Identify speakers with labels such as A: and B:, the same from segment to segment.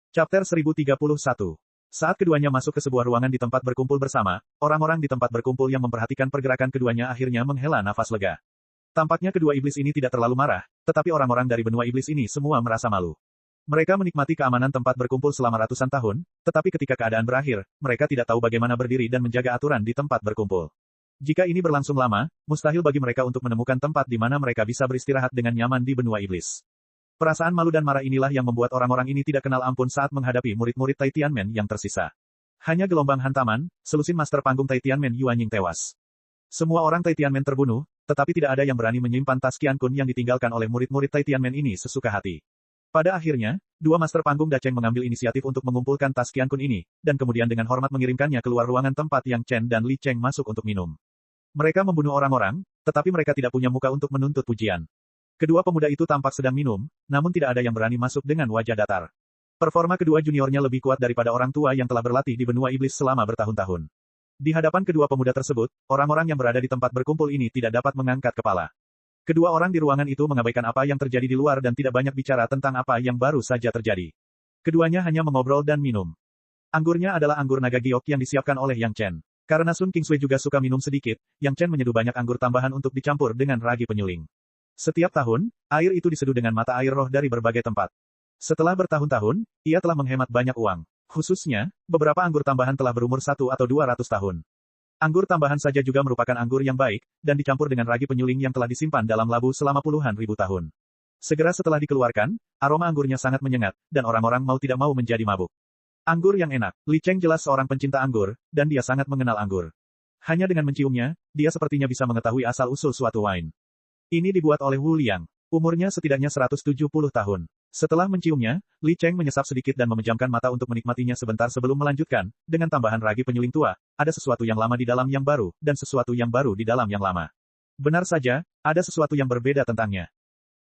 A: Chapter 1031. Saat keduanya masuk ke sebuah ruangan di tempat berkumpul bersama, orang-orang di tempat berkumpul yang memperhatikan pergerakan keduanya akhirnya menghela nafas lega. Tampaknya kedua iblis ini tidak terlalu marah, tetapi orang-orang dari benua iblis ini semua merasa malu. Mereka menikmati keamanan tempat berkumpul selama ratusan tahun, tetapi ketika keadaan berakhir, mereka tidak tahu bagaimana berdiri dan menjaga aturan di tempat berkumpul. Jika ini berlangsung lama, mustahil bagi mereka untuk menemukan tempat di mana mereka bisa beristirahat dengan nyaman di benua iblis. Perasaan malu dan marah inilah yang membuat orang-orang ini tidak kenal ampun saat menghadapi murid-murid Tai Tianmen yang tersisa. Hanya gelombang hantaman, selusin master panggung Tai Tianmen Yuanying tewas. Semua orang Tai Tianmen terbunuh, tetapi tidak ada yang berani menyimpan tas Qiankun yang ditinggalkan oleh murid-murid Tai Tianmen ini sesuka hati. Pada akhirnya, dua master panggung Dacheng mengambil inisiatif untuk mengumpulkan tas Qiankun ini, dan kemudian dengan hormat mengirimkannya keluar ruangan tempat yang Chen dan Li Cheng masuk untuk minum. Mereka membunuh orang-orang, tetapi mereka tidak punya muka untuk menuntut pujian. Kedua pemuda itu tampak sedang minum, namun tidak ada yang berani masuk dengan wajah datar. Performa kedua juniornya lebih kuat daripada orang tua yang telah berlatih di benua iblis selama bertahun-tahun. Di hadapan kedua pemuda tersebut, orang-orang yang berada di tempat berkumpul ini tidak dapat mengangkat kepala. Kedua orang di ruangan itu mengabaikan apa yang terjadi di luar dan tidak banyak bicara tentang apa yang baru saja terjadi. Keduanya hanya mengobrol dan minum. Anggurnya adalah anggur naga giok yang disiapkan oleh Yang Chen. Karena Sun Kingsui juga suka minum sedikit, Yang Chen menyeduh banyak anggur tambahan untuk dicampur dengan ragi penyuling. Setiap tahun, air itu diseduh dengan mata air roh dari berbagai tempat. Setelah bertahun-tahun, ia telah menghemat banyak uang. Khususnya, beberapa anggur tambahan telah berumur 1 atau 200 tahun. Anggur tambahan saja juga merupakan anggur yang baik, dan dicampur dengan ragi penyuling yang telah disimpan dalam labu selama puluhan ribu tahun. Segera setelah dikeluarkan, aroma anggurnya sangat menyengat, dan orang-orang mau tidak mau menjadi mabuk. Anggur yang enak. Li Cheng jelas seorang pencinta anggur, dan dia sangat mengenal anggur. Hanya dengan menciumnya, dia sepertinya bisa mengetahui asal-usul suatu wine. Ini dibuat oleh Wu Liang. Umurnya setidaknya 170 tahun. Setelah menciumnya, Li Cheng menyesap sedikit dan memejamkan mata untuk menikmatinya sebentar sebelum melanjutkan, dengan tambahan ragi penyuling tua, ada sesuatu yang lama di dalam yang baru, dan sesuatu yang baru di dalam yang lama. Benar saja, ada sesuatu yang berbeda tentangnya.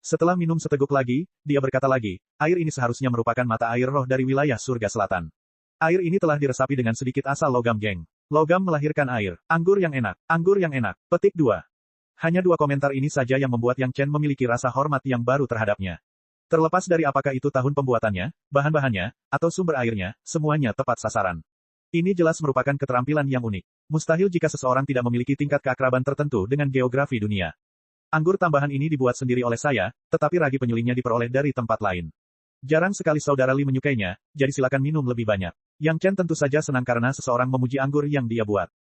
A: Setelah minum seteguk lagi, dia berkata lagi, air ini seharusnya merupakan mata air roh dari wilayah surga selatan. Air ini telah diresapi dengan sedikit asal logam geng. Logam melahirkan air. Anggur yang enak. Anggur yang enak. Petik 2. Hanya dua komentar ini saja yang membuat Yang Chen memiliki rasa hormat yang baru terhadapnya. Terlepas dari apakah itu tahun pembuatannya, bahan-bahannya, atau sumber airnya, semuanya tepat sasaran. Ini jelas merupakan keterampilan yang unik. Mustahil jika seseorang tidak memiliki tingkat keakraban tertentu dengan geografi dunia. Anggur tambahan ini dibuat sendiri oleh saya, tetapi ragi penyulingnya diperoleh dari tempat lain. Jarang sekali saudara Li menyukainya, jadi silakan minum lebih banyak. Yang Chen tentu saja senang karena seseorang memuji anggur yang dia buat.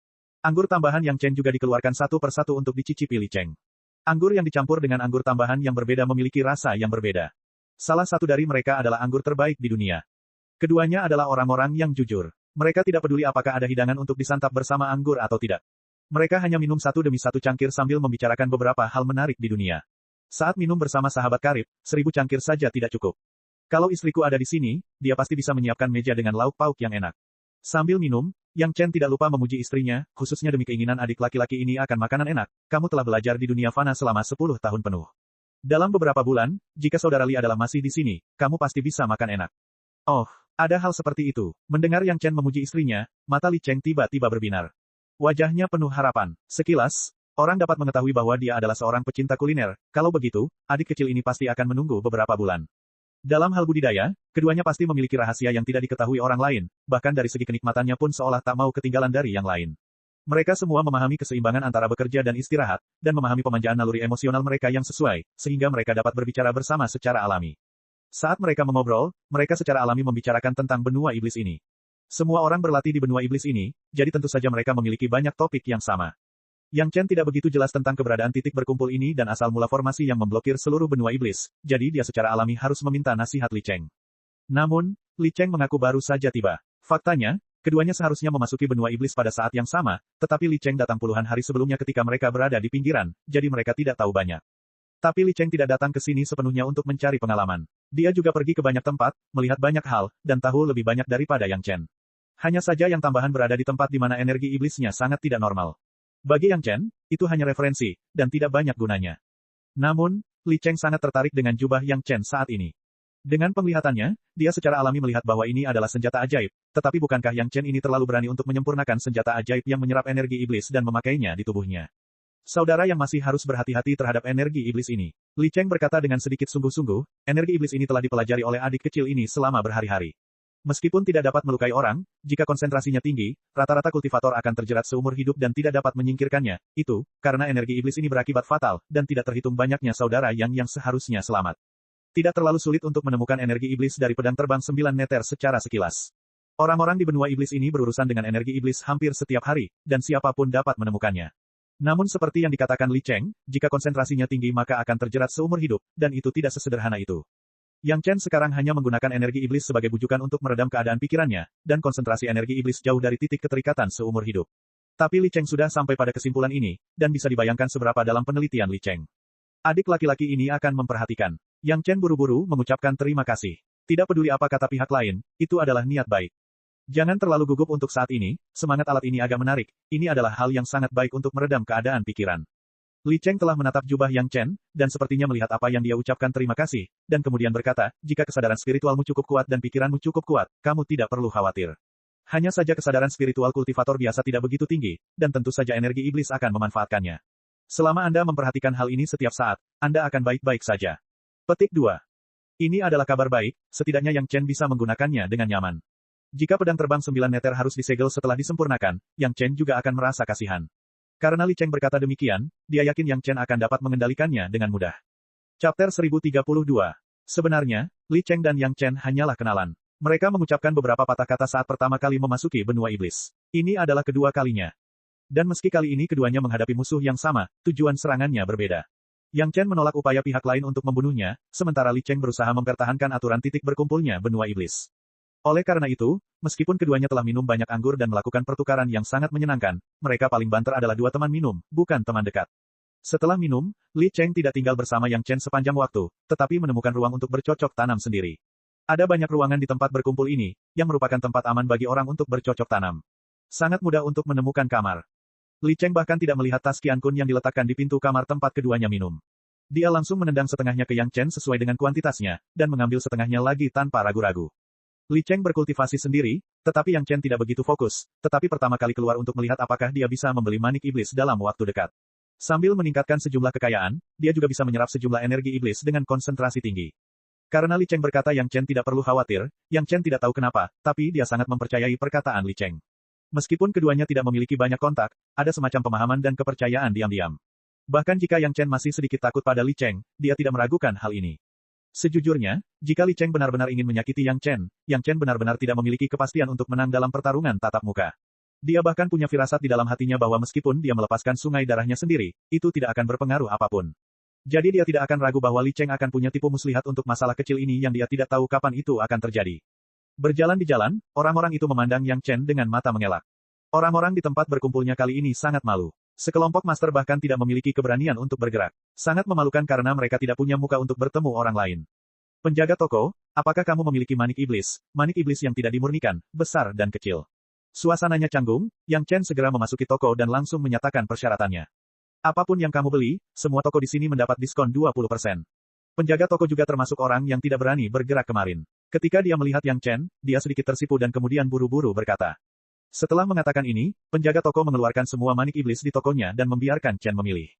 A: Anggur tambahan Yang Chen juga dikeluarkan satu persatu untuk dicicipi Li Cheng. Anggur yang dicampur dengan anggur tambahan yang berbeda memiliki rasa yang berbeda. Salah satu dari mereka adalah anggur terbaik di dunia. Keduanya adalah orang-orang yang jujur. Mereka tidak peduli apakah ada hidangan untuk disantap bersama anggur atau tidak. Mereka hanya minum satu demi satu cangkir sambil membicarakan beberapa hal menarik di dunia. Saat minum bersama sahabat karib, 1000 cangkir saja tidak cukup. Kalau istriku ada di sini, dia pasti bisa menyiapkan meja dengan lauk pauk yang enak. Sambil minum, Yang Chen tidak lupa memuji istrinya, khususnya demi keinginan adik laki-laki ini akan makanan enak. Kamu telah belajar di dunia fana selama 10 tahun penuh. Dalam beberapa bulan, jika saudara Li adalah masih di sini, kamu pasti bisa makan enak. Oh, ada hal seperti itu. Mendengar Yang Chen memuji istrinya, mata Li Cheng tiba-tiba berbinar. Wajahnya penuh harapan. Sekilas, orang dapat mengetahui bahwa dia adalah seorang pecinta kuliner. Kalau begitu, adik kecil ini pasti akan menunggu beberapa bulan. Dalam hal budidaya, keduanya pasti memiliki rahasia yang tidak diketahui orang lain, bahkan dari segi kenikmatannya pun seolah tak mau ketinggalan dari yang lain. Mereka semua memahami keseimbangan antara bekerja dan istirahat, dan memahami pemanjaan naluri emosional mereka yang sesuai, sehingga mereka dapat berbicara bersama secara alami. Saat mereka mengobrol, mereka secara alami membicarakan tentang benua iblis ini. Semua orang berlatih di benua iblis ini, jadi tentu saja mereka memiliki banyak topik yang sama. Yang Chen tidak begitu jelas tentang keberadaan titik berkumpul ini dan asal mula formasi yang memblokir seluruh benua iblis, jadi dia secara alami harus meminta nasihat Li Cheng. Namun, Li Cheng mengaku baru saja tiba. Faktanya, keduanya seharusnya memasuki benua iblis pada saat yang sama, tetapi Li Cheng datang puluhan hari sebelumnya ketika mereka berada di pinggiran, jadi mereka tidak tahu banyak. Tapi Li Cheng tidak datang ke sini sepenuhnya untuk mencari pengalaman. Dia juga pergi ke banyak tempat, melihat banyak hal, dan tahu lebih banyak daripada Yang Chen. Hanya saja yang tambahan berada di tempat di mana energi iblisnya sangat tidak normal. Bagi Yang Chen, itu hanya referensi, dan tidak banyak gunanya. Namun, Li Cheng sangat tertarik dengan jubah Yang Chen saat ini. Dengan penglihatannya, dia secara alami melihat bahwa ini adalah senjata ajaib, tetapi bukankah Yang Chen ini terlalu berani untuk menyempurnakan senjata ajaib yang menyerap energi iblis dan memakainya di tubuhnya? Saudara yang masih harus berhati-hati terhadap energi iblis ini. Li Cheng berkata dengan sedikit sungguh-sungguh, energi iblis ini telah dipelajari oleh adik kecil ini selama berhari-hari. Meskipun tidak dapat melukai orang, jika konsentrasinya tinggi, rata-rata kultivator akan terjerat seumur hidup dan tidak dapat menyingkirkannya. Itu, karena energi iblis ini berakibat fatal, dan tidak terhitung banyaknya saudara yang seharusnya selamat. Tidak terlalu sulit untuk menemukan energi iblis dari pedang terbang 9 meter secara sekilas. Orang-orang di benua iblis ini berurusan dengan energi iblis hampir setiap hari, dan siapapun dapat menemukannya. Namun seperti yang dikatakan Li Cheng, jika konsentrasinya tinggi maka akan terjerat seumur hidup, dan itu tidak sesederhana itu. Yang Chen sekarang hanya menggunakan energi iblis sebagai bujukan untuk meredam keadaan pikirannya, dan konsentrasi energi iblis jauh dari titik keterikatan seumur hidup. Tapi Li Cheng sudah sampai pada kesimpulan ini, dan bisa dibayangkan seberapa dalam penelitian Li Cheng. Adik laki-laki ini akan memperhatikan. Yang Chen buru-buru mengucapkan terima kasih. Tidak peduli apa kata pihak lain, itu adalah niat baik. Jangan terlalu gugup untuk saat ini, semangat alat ini agak menarik, ini adalah hal yang sangat baik untuk meredam keadaan pikiran. Li Cheng telah menatap jubah Yang Chen, dan sepertinya melihat apa yang dia ucapkan terima kasih, dan kemudian berkata, jika kesadaran spiritualmu cukup kuat dan pikiranmu cukup kuat, kamu tidak perlu khawatir. Hanya saja kesadaran spiritual kultivator biasa tidak begitu tinggi, dan tentu saja energi iblis akan memanfaatkannya. Selama Anda memperhatikan hal ini setiap saat, Anda akan baik-baik saja. Petik 2. Ini adalah kabar baik, setidaknya Yang Chen bisa menggunakannya dengan nyaman. Jika pedang terbang 9 meter harus disegel setelah disempurnakan, Yang Chen juga akan merasa kasihan. Karena Li Cheng berkata demikian, dia yakin Yang Chen akan dapat mengendalikannya dengan mudah. Chapter 1032. Sebenarnya, Li Cheng dan Yang Chen hanyalah kenalan. Mereka mengucapkan beberapa patah kata saat pertama kali memasuki benua iblis. Ini adalah kedua kalinya. Dan meski kali ini keduanya menghadapi musuh yang sama, tujuan serangannya berbeda. Yang Chen menolak upaya pihak lain untuk membunuhnya, sementara Li Cheng berusaha mempertahankan aturan titik berkumpulnya benua iblis. Oleh karena itu, meskipun keduanya telah minum banyak anggur dan melakukan pertukaran yang sangat menyenangkan, mereka paling banter adalah dua teman minum, bukan teman dekat. Setelah minum, Li Cheng tidak tinggal bersama Yang Chen sepanjang waktu, tetapi menemukan ruang untuk bercocok tanam sendiri. Ada banyak ruangan di tempat berkumpul ini, yang merupakan tempat aman bagi orang untuk bercocok tanam. Sangat mudah untuk menemukan kamar. Li Cheng bahkan tidak melihat tas Qian Kun yang diletakkan di pintu kamar tempat keduanya minum. Dia langsung menendang setengahnya ke Yang Chen sesuai dengan kuantitasnya, dan mengambil setengahnya lagi tanpa ragu-ragu. Li Cheng berkultivasi sendiri, tetapi Yang Chen tidak begitu fokus, tetapi pertama kali keluar untuk melihat apakah dia bisa membeli manik iblis dalam waktu dekat. Sambil meningkatkan sejumlah kekayaan, dia juga bisa menyerap sejumlah energi iblis dengan konsentrasi tinggi. Karena Li Cheng berkata Yang Chen tidak perlu khawatir, Yang Chen tidak tahu kenapa, tapi dia sangat mempercayai perkataan Li Cheng. Meskipun keduanya tidak memiliki banyak kontak, ada semacam pemahaman dan kepercayaan diam-diam. Bahkan jika Yang Chen masih sedikit takut pada Li Cheng, dia tidak meragukan hal ini. Sejujurnya, jika Li Cheng benar-benar ingin menyakiti Yang Chen benar-benar tidak memiliki kepastian untuk menang dalam pertarungan tatap muka. Dia bahkan punya firasat di dalam hatinya bahwa meskipun dia melepaskan sungai darahnya sendiri, itu tidak akan berpengaruh apapun. Jadi dia tidak akan ragu bahwa Li Cheng akan punya tipu muslihat untuk masalah kecil ini yang dia tidak tahu kapan itu akan terjadi. Berjalan di jalan, orang-orang itu memandang Yang Chen dengan mata mengelak. Orang-orang di tempat berkumpulnya kali ini sangat malu. Sekelompok master bahkan tidak memiliki keberanian untuk bergerak. Sangat memalukan karena mereka tidak punya muka untuk bertemu orang lain. Penjaga toko, apakah kamu memiliki manik iblis yang tidak dimurnikan, besar dan kecil? Suasananya canggung, Yang Chen segera memasuki toko dan langsung menyatakan persyaratannya. Apapun yang kamu beli, semua toko di sini mendapat diskon 20%. Penjaga toko juga termasuk orang yang tidak berani bergerak kemarin. Ketika dia melihat Yang Chen, dia sedikit tersipu dan kemudian buru-buru berkata. Setelah mengatakan ini, penjaga toko mengeluarkan semua manik iblis di tokonya dan membiarkan Chen memilih.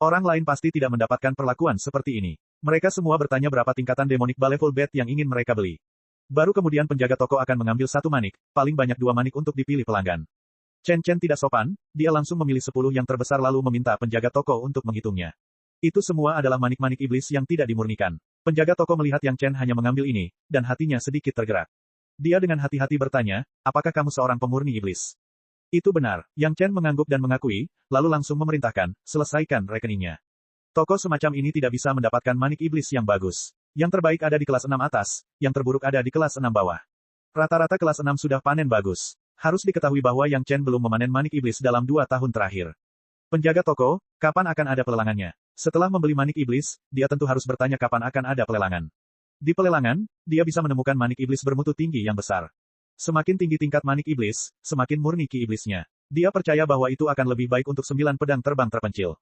A: Orang lain pasti tidak mendapatkan perlakuan seperti ini. Mereka semua bertanya berapa tingkatan demonic level bet yang ingin mereka beli. Baru kemudian penjaga toko akan mengambil satu manik, paling banyak 2 manik untuk dipilih pelanggan. Chen tidak sopan, dia langsung memilih 10 yang terbesar lalu meminta penjaga toko untuk menghitungnya. Itu semua adalah manik-manik iblis yang tidak dimurnikan. Penjaga toko melihat Yang Chen hanya mengambil ini, dan hatinya sedikit tergerak. Dia dengan hati-hati bertanya, apakah kamu seorang pemurni iblis? Itu benar, Yang Chen mengangguk dan mengakui, lalu langsung memerintahkan, selesaikan rekeningnya. Toko semacam ini tidak bisa mendapatkan manik iblis yang bagus. Yang terbaik ada di kelas 6 atas, yang terburuk ada di kelas 6 bawah. Rata-rata kelas 6 sudah panen bagus. Harus diketahui bahwa Yang Chen belum memanen manik iblis dalam 2 tahun terakhir. Penjaga toko, kapan akan ada pelelangannya? Setelah membeli manik iblis, dia tentu harus bertanya kapan akan ada pelelangan. Di pelelangan, dia bisa menemukan manik iblis bermutu tinggi yang besar. Semakin tinggi tingkat manik iblis, semakin murni ki iblisnya. Dia percaya bahwa itu akan lebih baik untuk 9 pedang terbang terpencil.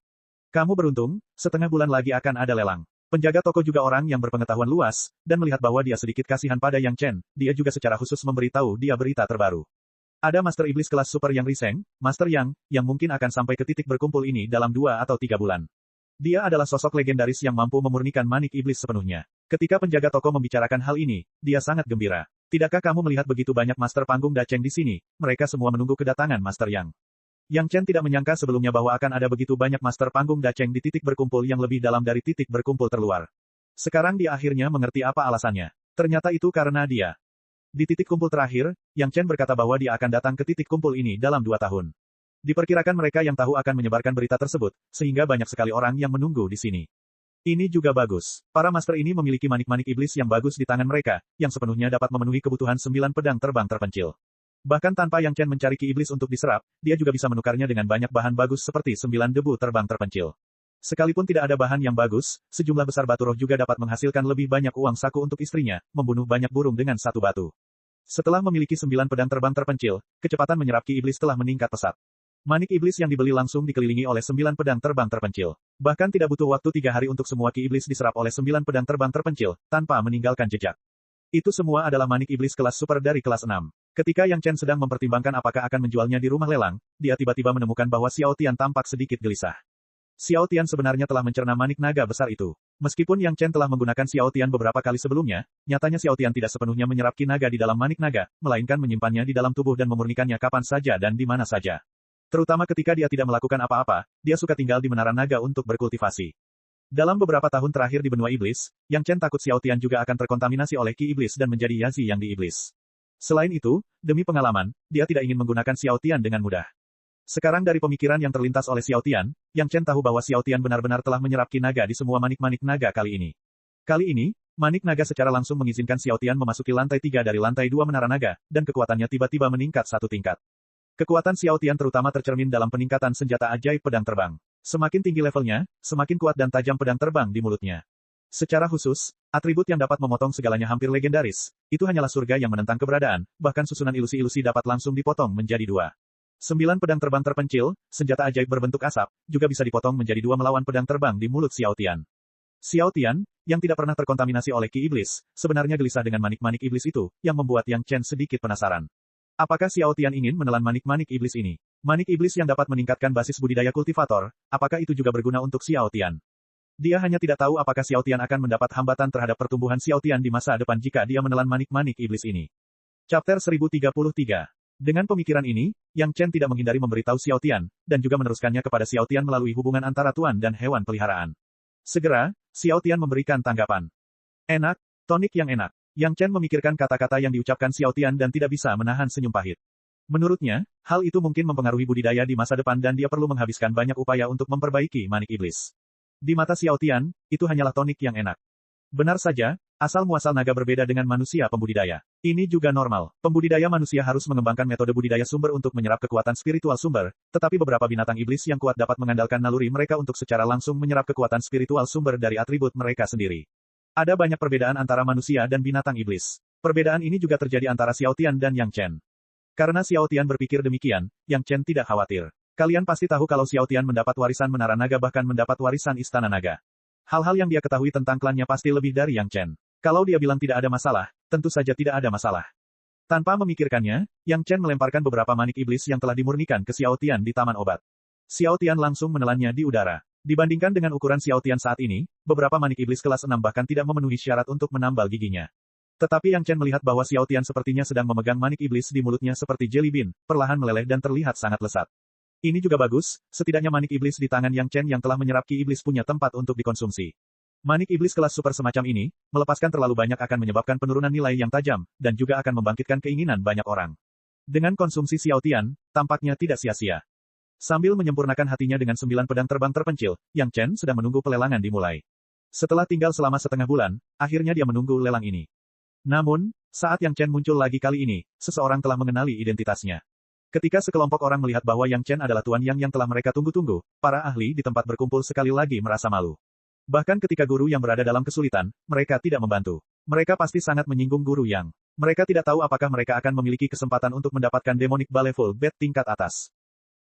A: Kamu beruntung, setengah bulan lagi akan ada lelang. Penjaga toko juga orang yang berpengetahuan luas, dan melihat bahwa dia sedikit kasihan pada Yang Chen, dia juga secara khusus memberitahu dia berita terbaru. Ada Master Iblis kelas Super yang Riseng, Master yang mungkin akan sampai ke titik berkumpul ini dalam 2 atau 3 bulan. Dia adalah sosok legendaris yang mampu memurnikan manik iblis sepenuhnya. Ketika penjaga toko membicarakan hal ini, dia sangat gembira. Tidakkah kamu melihat begitu banyak master panggung daceng di sini? Mereka semua menunggu kedatangan Master Yang. Yang Chen tidak menyangka sebelumnya bahwa akan ada begitu banyak master panggung daceng di titik berkumpul yang lebih dalam dari titik berkumpul terluar. Sekarang dia akhirnya mengerti apa alasannya. Ternyata itu karena dia. Di titik kumpul terakhir, Yang Chen berkata bahwa dia akan datang ke titik kumpul ini dalam 2 tahun. Diperkirakan mereka yang tahu akan menyebarkan berita tersebut, sehingga banyak sekali orang yang menunggu di sini. Ini juga bagus. Para master ini memiliki manik-manik iblis yang bagus di tangan mereka, yang sepenuhnya dapat memenuhi kebutuhan 9 pedang terbang terpencil. Bahkan tanpa Yang Chen mencari ki iblis untuk diserap, dia juga bisa menukarnya dengan banyak bahan bagus seperti 9 debu terbang terpencil. Sekalipun tidak ada bahan yang bagus, sejumlah besar batu roh juga dapat menghasilkan lebih banyak uang saku untuk istrinya, membunuh banyak burung dengan 1 batu. Setelah memiliki 9 pedang terbang terpencil, kecepatan menyerap ki iblis telah meningkat pesat. Manik iblis yang dibeli langsung dikelilingi oleh 9 pedang terbang terpencil. Bahkan tidak butuh waktu 3 hari untuk semua ki iblis diserap oleh 9 pedang terbang terpencil, tanpa meninggalkan jejak. Itu semua adalah manik iblis kelas super dari kelas 6. Ketika Yang Chen sedang mempertimbangkan apakah akan menjualnya di rumah lelang, dia tiba-tiba menemukan bahwa Xiao Tian tampak sedikit gelisah. Xiao Tian sebenarnya telah mencerna manik naga besar itu. Meskipun Yang Chen telah menggunakan Xiao Tian beberapa kali sebelumnya, nyatanya Xiao Tian tidak sepenuhnya menyerap ki naga di dalam manik naga, melainkan menyimpannya di dalam tubuh dan memurnikannya kapan saja dan di mana saja. Terutama ketika dia tidak melakukan apa-apa, dia suka tinggal di menara naga untuk berkultivasi. Dalam beberapa tahun terakhir di benua iblis, Yang Chen takut Xiao Tian juga akan terkontaminasi oleh ki iblis dan menjadi Yazi yang di iblis. Selain itu, demi pengalaman, dia tidak ingin menggunakan Xiao Tian dengan mudah. Sekarang dari pemikiran yang terlintas oleh Xiao Tian, Yang Chen tahu bahwa Xiao Tian benar-benar telah menyerap ki naga di semua manik-manik naga kali ini. Kali ini, manik naga secara langsung mengizinkan Xiao Tian memasuki lantai 3 dari lantai 2 menara naga, dan kekuatannya tiba-tiba meningkat 1 tingkat. Kekuatan Xiao Tian terutama tercermin dalam peningkatan senjata ajaib pedang terbang. Semakin tinggi levelnya, semakin kuat dan tajam pedang terbang di mulutnya. Secara khusus, atribut yang dapat memotong segalanya hampir legendaris. Itu hanyalah surga yang menentang keberadaan, bahkan susunan ilusi-ilusi dapat langsung dipotong menjadi 2. 9 pedang terbang terpencil, senjata ajaib berbentuk asap, juga bisa dipotong menjadi 2 melawan pedang terbang di mulut Xiao Tian. Xiao Tian, yang tidak pernah terkontaminasi oleh ki iblis, sebenarnya gelisah dengan manik-manik iblis itu, yang membuat Yang Chen sedikit penasaran. Apakah Xiao Tian ingin menelan manik-manik iblis ini? Manik iblis yang dapat meningkatkan basis budidaya kultivator, apakah itu juga berguna untuk Xiao Tian? Dia hanya tidak tahu apakah Xiao Tian akan mendapat hambatan terhadap pertumbuhan Xiao Tian di masa depan jika dia menelan manik-manik iblis ini. Chapter 1033. Dengan pemikiran ini, Yang Chen tidak menghindari memberitahu Xiao Tian, dan juga meneruskannya kepada Xiao Tian melalui hubungan antara tuan dan hewan peliharaan. Segera, Xiao Tian memberikan tanggapan. Enak, tonik yang enak. Yang Chen memikirkan kata-kata yang diucapkan Xiao Tian dan tidak bisa menahan senyum pahit. Menurutnya, hal itu mungkin mempengaruhi budidaya di masa depan dan dia perlu menghabiskan banyak upaya untuk memperbaiki manik iblis. Di mata Xiao Tian, itu hanyalah tonik yang enak. Benar saja, asal-muasal naga berbeda dengan manusia pembudidaya. Ini juga normal. Pembudidaya manusia harus mengembangkan metode budidaya sumber untuk menyerap kekuatan spiritual sumber, tetapi beberapa binatang iblis yang kuat dapat mengandalkan naluri mereka untuk secara langsung menyerap kekuatan spiritual sumber dari atribut mereka sendiri. Ada banyak perbedaan antara manusia dan binatang iblis. Perbedaan ini juga terjadi antara Xiao Tian dan Yang Chen. Karena Xiao Tian berpikir demikian, Yang Chen tidak khawatir. Kalian pasti tahu kalau Xiao Tian mendapat warisan menara naga bahkan mendapat warisan istana naga. Hal-hal yang dia ketahui tentang klannya pasti lebih dari Yang Chen. Kalau dia bilang tidak ada masalah, tentu saja tidak ada masalah. Tanpa memikirkannya, Yang Chen melemparkan beberapa manik iblis yang telah dimurnikan ke Xiao Tian di taman obat. Xiao Tian langsung menelannya di udara. Dibandingkan dengan ukuran Xiao Tian saat ini, beberapa manik iblis kelas 6 bahkan tidak memenuhi syarat untuk menambal giginya. Tetapi Yang Chen melihat bahwa Xiao Tian sepertinya sedang memegang manik iblis di mulutnya seperti jelly bean, perlahan meleleh dan terlihat sangat lesat. Ini juga bagus, setidaknya manik iblis di tangan Yang Chen yang telah menyerap ki iblis punya tempat untuk dikonsumsi. Manik iblis kelas super semacam ini, melepaskan terlalu banyak akan menyebabkan penurunan nilai yang tajam, dan juga akan membangkitkan keinginan banyak orang. Dengan konsumsi Xiao Tian, tampaknya tidak sia-sia. Sambil menyempurnakan hatinya dengan 9 pedang terbang terpencil, Yang Chen sedang menunggu pelelangan dimulai. Setelah tinggal selama setengah bulan, akhirnya dia menunggu lelang ini. Namun, saat Yang Chen muncul lagi kali ini, seseorang telah mengenali identitasnya. Ketika sekelompok orang melihat bahwa Yang Chen adalah Tuan Yang telah mereka tunggu-tunggu, para ahli di tempat berkumpul sekali lagi merasa malu. Bahkan ketika guru yang berada dalam kesulitan, mereka tidak membantu. Mereka pasti sangat menyinggung guru Yang. Mereka tidak tahu apakah mereka akan memiliki kesempatan untuk mendapatkan demonic ballet full bed tingkat atas.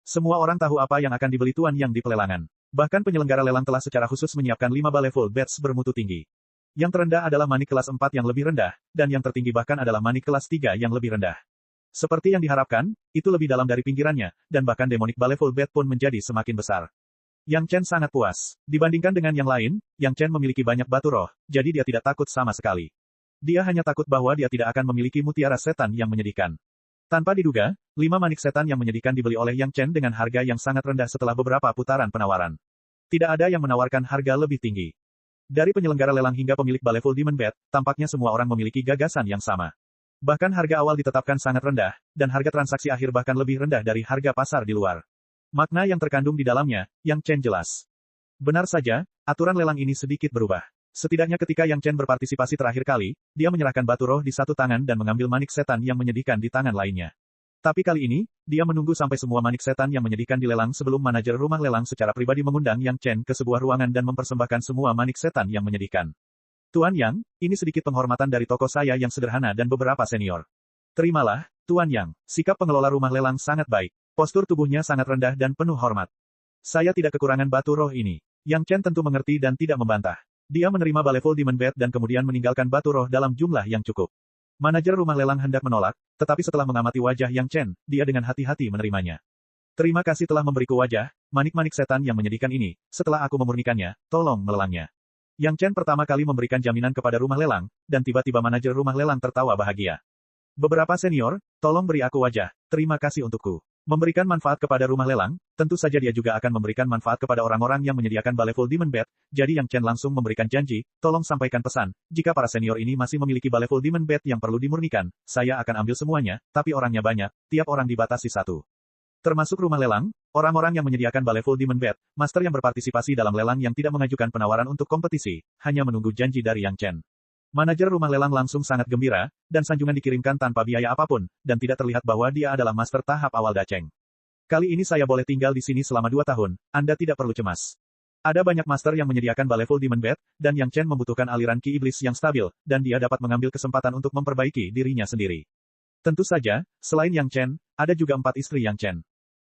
A: Semua orang tahu apa yang akan dibeli Tuan Yang di pelelangan. Bahkan penyelenggara lelang telah secara khusus menyiapkan 5 ballet full beds bermutu tinggi. Yang terendah adalah manik kelas 4 yang lebih rendah, dan yang tertinggi bahkan adalah manik kelas 3 yang lebih rendah. Seperti yang diharapkan, itu lebih dalam dari pinggirannya, dan bahkan demonic ballet full bed pun menjadi semakin besar. Yang Chen sangat puas. Dibandingkan dengan yang lain, Yang Chen memiliki banyak batu roh, jadi dia tidak takut sama sekali. Dia hanya takut bahwa dia tidak akan memiliki mutiara setan yang menyedihkan. Tanpa diduga, 5 manik setan yang menyedihkan dibeli oleh Yang Chen dengan harga yang sangat rendah setelah beberapa putaran penawaran. Tidak ada yang menawarkan harga lebih tinggi. Dari penyelenggara lelang hingga pemilik Baleful Demon Bat, tampaknya semua orang memiliki gagasan yang sama. Bahkan harga awal ditetapkan sangat rendah, dan harga transaksi akhir bahkan lebih rendah dari harga pasar di luar. Makna yang terkandung di dalamnya, Yang Chen jelas. Benar saja, aturan lelang ini sedikit berubah. Setidaknya ketika Yang Chen berpartisipasi terakhir kali, dia menyerahkan batu roh di satu tangan dan mengambil manik setan yang menyedihkan di tangan lainnya. Tapi kali ini, dia menunggu sampai semua manik setan yang menyedihkan dilelang sebelum manajer rumah lelang secara pribadi mengundang Yang Chen ke sebuah ruangan dan mempersembahkan semua manik setan yang menyedihkan. Tuan Yang, ini sedikit penghormatan dari toko saya yang sederhana dan beberapa senior. Terimalah, Tuan Yang. Sikap pengelola rumah lelang sangat baik. Postur tubuhnya sangat rendah dan penuh hormat. Saya tidak kekurangan batu roh ini. Yang Chen tentu mengerti dan tidak membantah. Dia menerima Baleful Demon Bat dan kemudian meninggalkan batu roh dalam jumlah yang cukup. Manajer rumah lelang hendak menolak, tetapi setelah mengamati wajah Yang Chen, dia dengan hati-hati menerimanya. Terima kasih telah memberiku wajah, manik-manik setan yang menyedihkan ini. Setelah aku memurnikannya, tolong melelangnya. Yang Chen pertama kali memberikan jaminan kepada rumah lelang, dan tiba-tiba manajer rumah lelang tertawa bahagia. Beberapa senior, tolong beri aku wajah, terima kasih untukku. Memberikan manfaat kepada rumah lelang, tentu saja dia juga akan memberikan manfaat kepada orang-orang yang menyediakan Baleful Demon Bat, jadi Yang Chen langsung memberikan janji, tolong sampaikan pesan, jika para senior ini masih memiliki Baleful Demon Bat yang perlu dimurnikan, saya akan ambil semuanya, tapi orangnya banyak, tiap orang dibatasi satu. Termasuk rumah lelang, orang-orang yang menyediakan Baleful Demon Bat, master yang berpartisipasi dalam lelang yang tidak mengajukan penawaran untuk kompetisi, hanya menunggu janji dari Yang Chen. Manajer rumah lelang langsung sangat gembira, dan sanjungan dikirimkan tanpa biaya apapun, dan tidak terlihat bahwa dia adalah master tahap awal Dacheng. Kali ini saya boleh tinggal di sini selama 2 tahun, Anda tidak perlu cemas. Ada banyak master yang menyediakan Baleful Demon Bat, dan Yang Chen membutuhkan aliran ki iblis yang stabil, dan dia dapat mengambil kesempatan untuk memperbaiki dirinya sendiri. Tentu saja, selain Yang Chen, ada juga 4 istri Yang Chen.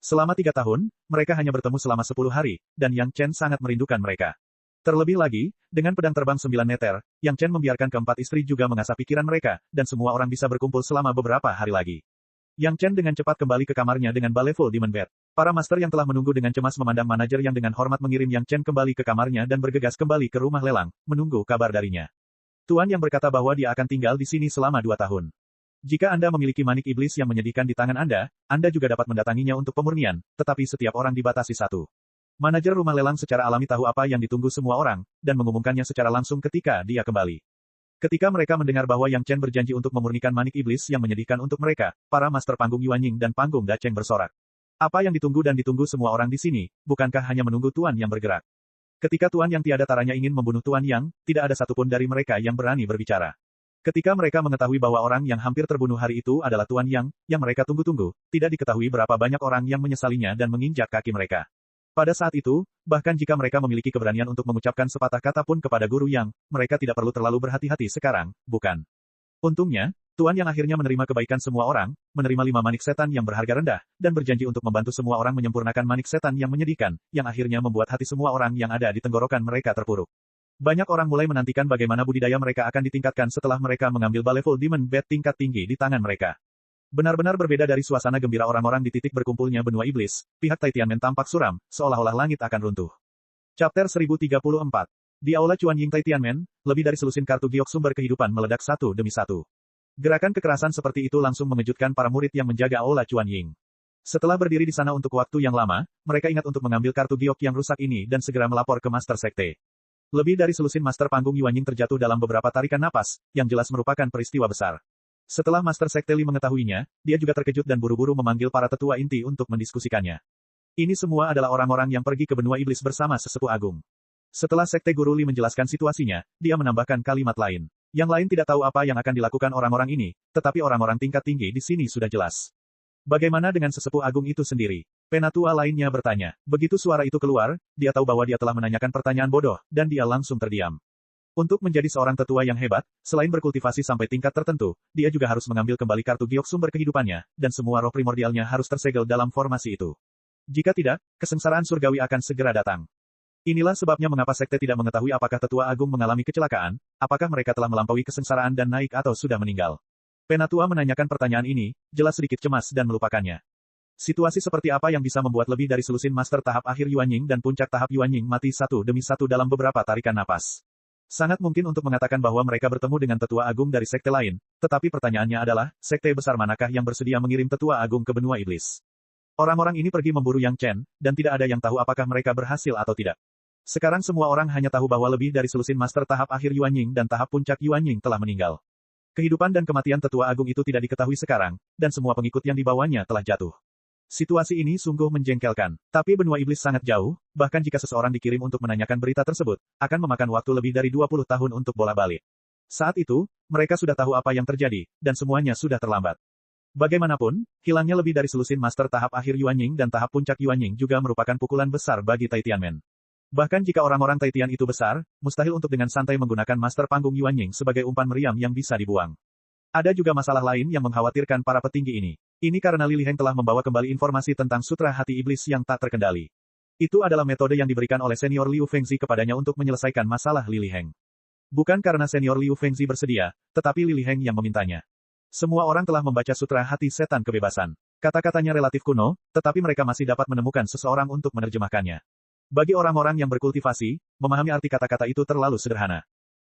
A: Selama 3 tahun, mereka hanya bertemu selama 10 hari, dan Yang Chen sangat merindukan mereka. Terlebih lagi, dengan pedang terbang 9 meter, Yang Chen membiarkan keempat istri juga mengasah pikiran mereka, dan semua orang bisa berkumpul selama beberapa hari lagi. Yang Chen dengan cepat kembali ke kamarnya dengan Baleful Demon Bat. Para master yang telah menunggu dengan cemas memandang manajer yang dengan hormat mengirim Yang Chen kembali ke kamarnya dan bergegas kembali ke rumah lelang, menunggu kabar darinya. Tuan yang berkata bahwa dia akan tinggal di sini selama 2 tahun. Jika Anda memiliki manik iblis yang menyedihkan di tangan Anda juga dapat mendatanginya untuk pemurnian, tetapi setiap orang dibatasi satu. Manajer rumah lelang secara alami tahu apa yang ditunggu semua orang, dan mengumumkannya secara langsung ketika dia kembali. Ketika mereka mendengar bahwa Yang Chen berjanji untuk memurnikan manik iblis yang menyedihkan untuk mereka, para master panggung Yuanying dan panggung Dacheng bersorak. Apa yang ditunggu dan ditunggu semua orang di sini, bukankah hanya menunggu Tuan Yang bergerak? Ketika Tuan Yang tiada taranya ingin membunuh Tuan Yang, tidak ada satupun dari mereka yang berani berbicara. Ketika mereka mengetahui bahwa orang yang hampir terbunuh hari itu adalah Tuan Yang, yang mereka tunggu-tunggu, tidak diketahui berapa banyak orang yang menyesalinya dan menginjak kaki mereka. Pada saat itu, bahkan jika mereka memiliki keberanian untuk mengucapkan sepatah kata pun kepada Guru Yang, mereka tidak perlu terlalu berhati-hati sekarang, bukan? Untungnya, Tuan Yang akhirnya menerima kebaikan semua orang, menerima 5 manik setan yang berharga rendah, dan berjanji untuk membantu semua orang menyempurnakan manik setan yang menyedihkan, yang akhirnya membuat hati semua orang yang ada di tenggorokan mereka terpuruk. Banyak orang mulai menantikan bagaimana budidaya mereka akan ditingkatkan setelah mereka mengambil Baleful Demon Bat tingkat tinggi di tangan mereka. Benar-benar berbeda dari suasana gembira orang-orang di titik berkumpulnya benua iblis, pihak Tai Tianmen tampak suram, seolah-olah langit akan runtuh. Chapter 1034. Di Aula Chuanying Tai Tianmen, lebih dari selusin kartu giok sumber kehidupan meledak satu demi satu. Gerakan kekerasan seperti itu langsung mengejutkan para murid yang menjaga Aula Chuanying. Setelah berdiri di sana untuk waktu yang lama, mereka ingat untuk mengambil kartu giok yang rusak ini dan segera melapor ke Master Sekte. Lebih dari selusin Master Panggung Yuanying terjatuh dalam beberapa tarikan napas, yang jelas merupakan peristiwa besar. Setelah Master Sekte Li mengetahuinya, dia juga terkejut dan buru-buru memanggil para tetua inti untuk mendiskusikannya. Ini semua adalah orang-orang yang pergi ke benua iblis bersama sesepuh agung. Setelah Sekte Guru Li menjelaskan situasinya, dia menambahkan kalimat lain. Yang lain tidak tahu apa yang akan dilakukan orang-orang ini, tetapi orang-orang tingkat tinggi di sini sudah jelas. Bagaimana dengan sesepuh agung itu sendiri? Penatua lainnya bertanya. Begitu suara itu keluar, dia tahu bahwa dia telah menanyakan pertanyaan bodoh, dan dia langsung terdiam. Untuk menjadi seorang tetua yang hebat, selain berkultivasi sampai tingkat tertentu, dia juga harus mengambil kembali kartu giok sumber kehidupannya, dan semua roh primordialnya harus tersegel dalam formasi itu. Jika tidak, kesengsaraan surgawi akan segera datang. Inilah sebabnya mengapa sekte tidak mengetahui apakah tetua agung mengalami kecelakaan, apakah mereka telah melampaui kesengsaraan dan naik atau sudah meninggal. Penatua menanyakan pertanyaan ini, jelas sedikit cemas dan melupakannya. Situasi seperti apa yang bisa membuat lebih dari selusin master tahap akhir Yuanying dan puncak tahap Yuanying mati satu demi satu dalam beberapa tarikan napas? Sangat mungkin untuk mengatakan bahwa mereka bertemu dengan tetua agung dari sekte lain, tetapi pertanyaannya adalah, sekte besar manakah yang bersedia mengirim tetua agung ke benua iblis? Orang-orang ini pergi memburu Yang Chen, dan tidak ada yang tahu apakah mereka berhasil atau tidak. Sekarang semua orang hanya tahu bahwa lebih dari selusin master tahap akhir Yuan Ying dan tahap puncak Yuan Ying telah meninggal. Kehidupan dan kematian tetua agung itu tidak diketahui sekarang, dan semua pengikut yang dibawanya telah jatuh. Situasi ini sungguh menjengkelkan. Tapi benua iblis sangat jauh, bahkan jika seseorang dikirim untuk menanyakan berita tersebut, akan memakan waktu lebih dari 20 tahun untuk bolak-balik. Saat itu, mereka sudah tahu apa yang terjadi, dan semuanya sudah terlambat. Bagaimanapun, hilangnya lebih dari selusin master tahap akhir Yuan Ying dan tahap puncak Yuan Ying juga merupakan pukulan besar bagi Tai Tianmen. Bahkan jika orang-orang Tai Tian itu besar, mustahil untuk dengan santai menggunakan master panggung Yuan Ying sebagai umpan meriam yang bisa dibuang. Ada juga masalah lain yang mengkhawatirkan para petinggi ini. Ini karena Li Liheng telah membawa kembali informasi tentang Sutra Hati Iblis yang tak terkendali. Itu adalah metode yang diberikan oleh senior Liu Fengzi kepadanya untuk menyelesaikan masalah Li Liheng. Bukan karena senior Liu Fengzi bersedia, tetapi Li Liheng yang memintanya. Semua orang telah membaca Sutra Hati Setan Kebebasan. Kata-katanya relatif kuno, tetapi mereka masih dapat menemukan seseorang untuk menerjemahkannya. Bagi orang-orang yang berkultivasi, memahami arti kata-kata itu terlalu sederhana.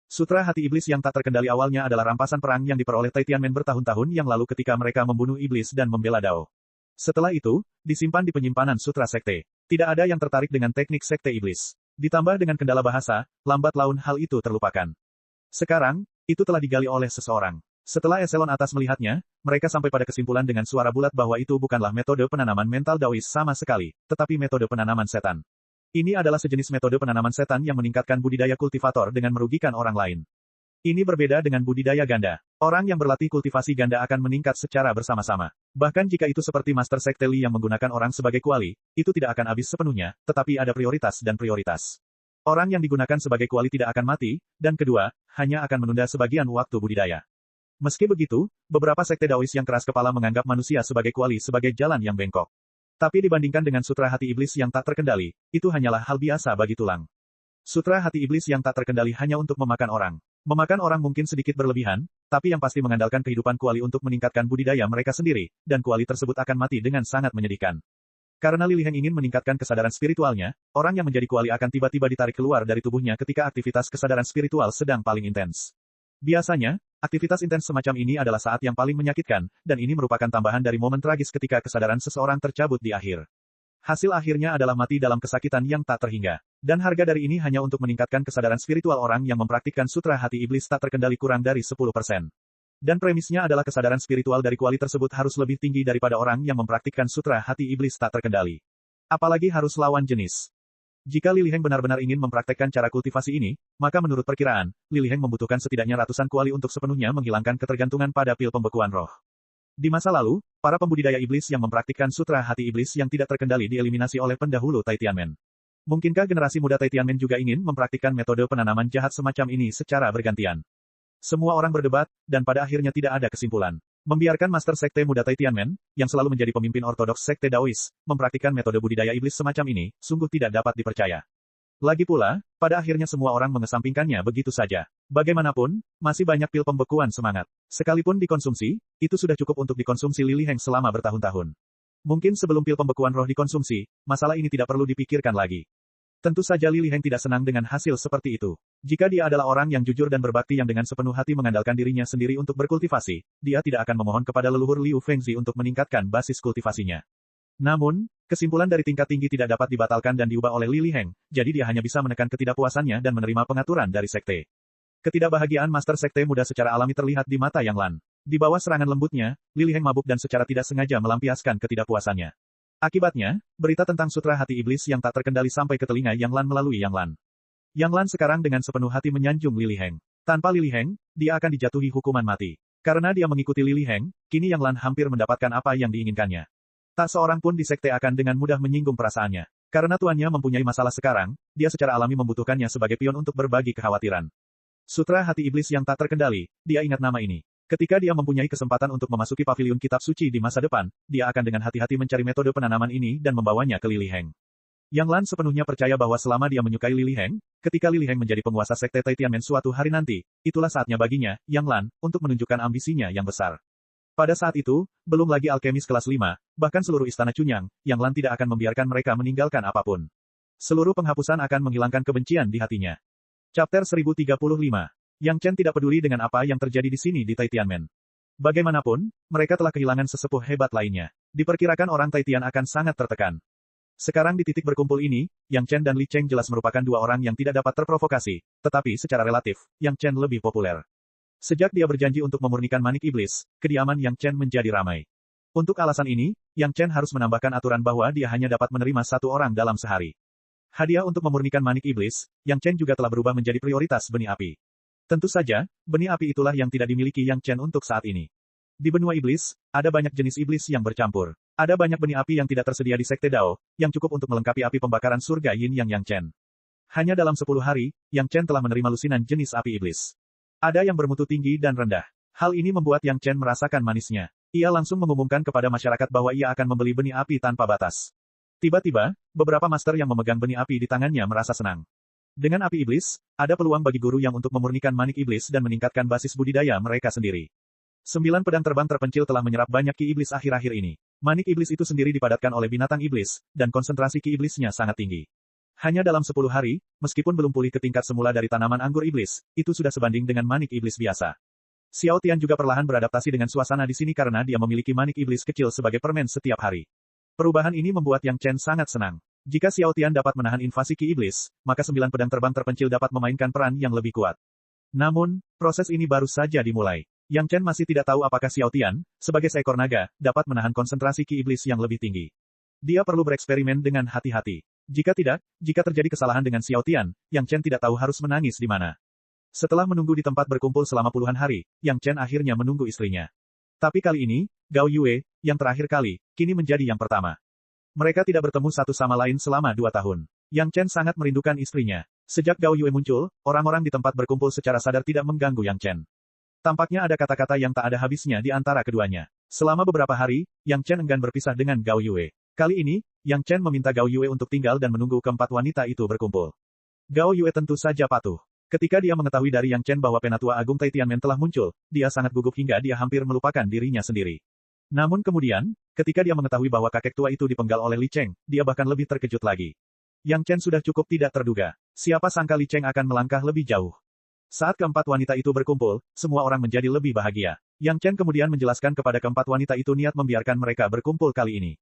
A: Sutra Hati Iblis yang tak terkendali awalnya adalah rampasan perang yang diperoleh Tai Tianmen bertahun-tahun yang lalu ketika mereka membunuh iblis dan membela Dao. Setelah itu, disimpan di penyimpanan Sutra Sekte. Tidak ada yang tertarik dengan teknik Sekte Iblis. Ditambah dengan kendala bahasa, lambat laun hal itu terlupakan. Sekarang, itu telah digali oleh seseorang. Setelah eselon atas melihatnya, mereka sampai pada kesimpulan dengan suara bulat bahwa itu bukanlah metode penanaman mental Daois sama sekali, tetapi metode penanaman setan. Ini adalah sejenis metode penanaman setan yang meningkatkan budidaya kultivator dengan merugikan orang lain. Ini berbeda dengan budidaya ganda. Orang yang berlatih kultivasi ganda akan meningkat secara bersama-sama. Bahkan jika itu seperti Master Sekte Li yang menggunakan orang sebagai kuali, itu tidak akan habis sepenuhnya, tetapi ada prioritas dan prioritas. Orang yang digunakan sebagai kuali tidak akan mati, dan kedua, hanya akan menunda sebagian waktu budidaya. Meski begitu, beberapa sekte Daois yang keras kepala menganggap manusia sebagai kuali sebagai jalan yang bengkok. Tapi dibandingkan dengan Sutra Hati Iblis yang tak terkendali, itu hanyalah hal biasa bagi tulang. Sutra Hati Iblis yang tak terkendali hanya untuk memakan orang. Memakan orang mungkin sedikit berlebihan, tapi yang pasti mengandalkan kehidupan kuali untuk meningkatkan budidaya mereka sendiri, dan kuali tersebut akan mati dengan sangat menyedihkan. Karena Li Liheng ingin meningkatkan kesadaran spiritualnya, orang yang menjadi kuali akan tiba-tiba ditarik keluar dari tubuhnya ketika aktivitas kesadaran spiritual sedang paling intens. Biasanya, aktivitas intens semacam ini adalah saat yang paling menyakitkan, dan ini merupakan tambahan dari momen tragis ketika kesadaran seseorang tercabut di akhir. Hasil akhirnya adalah mati dalam kesakitan yang tak terhingga. Dan harga dari ini hanya untuk meningkatkan kesadaran spiritual orang yang mempraktikkan Sutra Hati Iblis tak terkendali kurang dari 10%. Dan premisnya adalah kesadaran spiritual dari kuali tersebut harus lebih tinggi daripada orang yang mempraktikkan Sutra Hati Iblis tak terkendali. Apalagi harus lawan jenis. Jika Li Liheng benar-benar ingin mempraktekkan cara kultivasi ini, maka menurut perkiraan, Li Liheng membutuhkan setidaknya ratusan kuali untuk sepenuhnya menghilangkan ketergantungan pada pil pembekuan roh. Di masa lalu, para pembudidaya iblis yang mempraktikkan Sutra Hati Iblis yang tidak terkendali dieliminasi oleh pendahulu Tai Tianmen. Mungkinkah generasi muda Tai Tianmen juga ingin mempraktikkan metode penanaman jahat semacam ini secara bergantian? Semua orang berdebat, dan pada akhirnya tidak ada kesimpulan. Membiarkan Master Sekte Muda Tai Tianmen, yang selalu menjadi pemimpin ortodoks Sekte Daois, mempraktikkan metode budidaya iblis semacam ini, sungguh tidak dapat dipercaya. Lagi pula, pada akhirnya semua orang mengesampingkannya begitu saja. Bagaimanapun, masih banyak pil pembekuan semangat. Sekalipun dikonsumsi, itu sudah cukup untuk dikonsumsi Li Liheng selama bertahun-tahun. Mungkin sebelum pil pembekuan roh dikonsumsi, masalah ini tidak perlu dipikirkan lagi. Tentu saja Li Liheng tidak senang dengan hasil seperti itu. Jika dia adalah orang yang jujur dan berbakti yang dengan sepenuh hati mengandalkan dirinya sendiri untuk berkultivasi, dia tidak akan memohon kepada leluhur Liu Fengzi untuk meningkatkan basis kultivasinya. Namun, kesimpulan dari tingkat tinggi tidak dapat dibatalkan dan diubah oleh Li Liheng, jadi dia hanya bisa menekan ketidakpuasannya dan menerima pengaturan dari sekte. Ketidakbahagiaan Master Sekte Muda secara alami terlihat di mata Yang Lan. Di bawah serangan lembutnya, Li Liheng mabuk dan secara tidak sengaja melampiaskan ketidakpuasannya. Akibatnya, berita tentang Sutra Hati Iblis yang tak terkendali sampai ke telinga Yang Lan melalui Yang Lan. Yang Lan sekarang dengan sepenuh hati menyanjung Li Liheng. Tanpa Li Liheng, dia akan dijatuhi hukuman mati. Karena dia mengikuti Li Liheng, kini Yang Lan hampir mendapatkan apa yang diinginkannya. Tak seorang pun di sekte akan dengan mudah menyinggung perasaannya. Karena tuannya mempunyai masalah sekarang, dia secara alami membutuhkannya sebagai pion untuk berbagi kekhawatiran. Sutra Hati Iblis yang tak terkendali, dia ingat nama ini. Ketika dia mempunyai kesempatan untuk memasuki pavilion kitab suci di masa depan, dia akan dengan hati-hati mencari metode penanaman ini dan membawanya ke Li Liheng. Yang Lan sepenuhnya percaya bahwa selama dia menyukai Li Liheng, ketika Li Liheng menjadi penguasa sekte Tai Tianmen suatu hari nanti, itulah saatnya baginya, Yang Lan, untuk menunjukkan ambisinya yang besar. Pada saat itu, belum lagi alkemis kelas 5, bahkan seluruh istana Cunyang, Yang Lan tidak akan membiarkan mereka meninggalkan apapun. Seluruh penghapusan akan menghilangkan kebencian di hatinya. Chapter 1035. Yang Chen tidak peduli dengan apa yang terjadi di sini di Taitianmen. Bagaimanapun, mereka telah kehilangan sesepuh hebat lainnya. Diperkirakan orang Taitian akan sangat tertekan. Sekarang di titik berkumpul ini, Yang Chen dan Li Cheng jelas merupakan dua orang yang tidak dapat terprovokasi, tetapi secara relatif, Yang Chen lebih populer. Sejak dia berjanji untuk memurnikan manik iblis, kediaman Yang Chen menjadi ramai. Untuk alasan ini, Yang Chen harus menambahkan aturan bahwa dia hanya dapat menerima satu orang dalam sehari. Hadiah untuk memurnikan manik iblis, Yang Chen juga telah berubah menjadi prioritas benih api. Tentu saja, benih api itulah yang tidak dimiliki Yang Chen untuk saat ini. Di benua iblis, ada banyak jenis iblis yang bercampur. Ada banyak benih api yang tidak tersedia di Sekte Dao, yang cukup untuk melengkapi api pembakaran surga Yin Yang Chen. Hanya dalam 10 hari, Yang Chen telah menerima lusinan jenis api iblis. Ada yang bermutu tinggi dan rendah. Hal ini membuat Yang Chen merasakan manisnya. Ia langsung mengumumkan kepada masyarakat bahwa ia akan membeli benih api tanpa batas. Tiba-tiba, beberapa master yang memegang benih api di tangannya merasa senang. Dengan api iblis, ada peluang bagi guru yang untuk memurnikan manik iblis dan meningkatkan basis budidaya mereka sendiri. 9 pedang terbang terpencil telah menyerap banyak ki iblis akhir-akhir ini. Manik iblis itu sendiri dipadatkan oleh binatang iblis, dan konsentrasi ki iblisnya sangat tinggi. Hanya dalam 10 hari, meskipun belum pulih ke tingkat semula dari tanaman anggur iblis, itu sudah sebanding dengan manik iblis biasa. Xiao Tian juga perlahan beradaptasi dengan suasana di sini karena dia memiliki manik iblis kecil sebagai permen setiap hari. Perubahan ini membuat Yang Chen sangat senang. Jika Xiao Tian dapat menahan invasi ki iblis, maka 9 pedang terbang terpencil dapat memainkan peran yang lebih kuat. Namun, proses ini baru saja dimulai. Yang Chen masih tidak tahu apakah Xiao Tian, sebagai seekor naga, dapat menahan konsentrasi ki iblis yang lebih tinggi. Dia perlu bereksperimen dengan hati-hati. Jika tidak, jika terjadi kesalahan dengan Xiao Tian, Yang Chen tidak tahu harus menangis di mana. Setelah menunggu di tempat berkumpul selama puluhan hari, Yang Chen akhirnya menunggu istrinya. Tapi kali ini, Gao Yue, yang terakhir kali, kini menjadi yang pertama. Mereka tidak bertemu satu sama lain selama 2 tahun. Yang Chen sangat merindukan istrinya. Sejak Gao Yue muncul, orang-orang di tempat berkumpul secara sadar tidak mengganggu Yang Chen. Tampaknya ada kata-kata yang tak ada habisnya di antara keduanya. Selama beberapa hari, Yang Chen enggan berpisah dengan Gao Yue. Kali ini, Yang Chen meminta Gao Yue untuk tinggal dan menunggu keempat wanita itu berkumpul. Gao Yue tentu saja patuh. Ketika dia mengetahui dari Yang Chen bahwa Penatua Agung Taitianmen telah muncul, dia sangat gugup hingga dia hampir melupakan dirinya sendiri. Namun kemudian, ketika dia mengetahui bahwa kakek tua itu dipenggal oleh Li Cheng, dia bahkan lebih terkejut lagi. Yang Chen sudah cukup tidak terduga. Siapa sangka Li Cheng akan melangkah lebih jauh. Saat keempat wanita itu berkumpul, semua orang menjadi lebih bahagia. Yang Chen kemudian menjelaskan kepada keempat wanita itu niat membiarkan mereka berkumpul kali ini.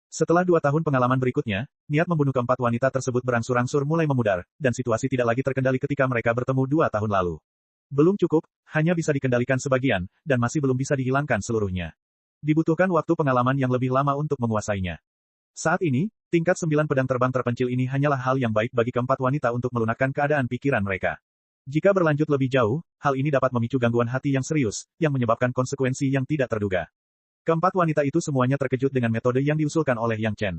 A: Setelah 2 tahun pengalaman berikutnya, niat membunuh keempat wanita tersebut berangsur-angsur mulai memudar, dan situasi tidak lagi terkendali ketika mereka bertemu 2 tahun lalu. Belum cukup, hanya bisa dikendalikan sebagian, dan masih belum bisa dihilangkan seluruhnya. Dibutuhkan waktu pengalaman yang lebih lama untuk menguasainya. Saat ini, tingkat 9 pedang terbang terpencil ini hanyalah hal yang baik bagi keempat wanita untuk melunakkan keadaan pikiran mereka. Jika berlanjut lebih jauh, hal ini dapat memicu gangguan hati yang serius, yang menyebabkan konsekuensi yang tidak terduga. Keempat wanita itu semuanya terkejut dengan metode yang diusulkan oleh Yang Chen.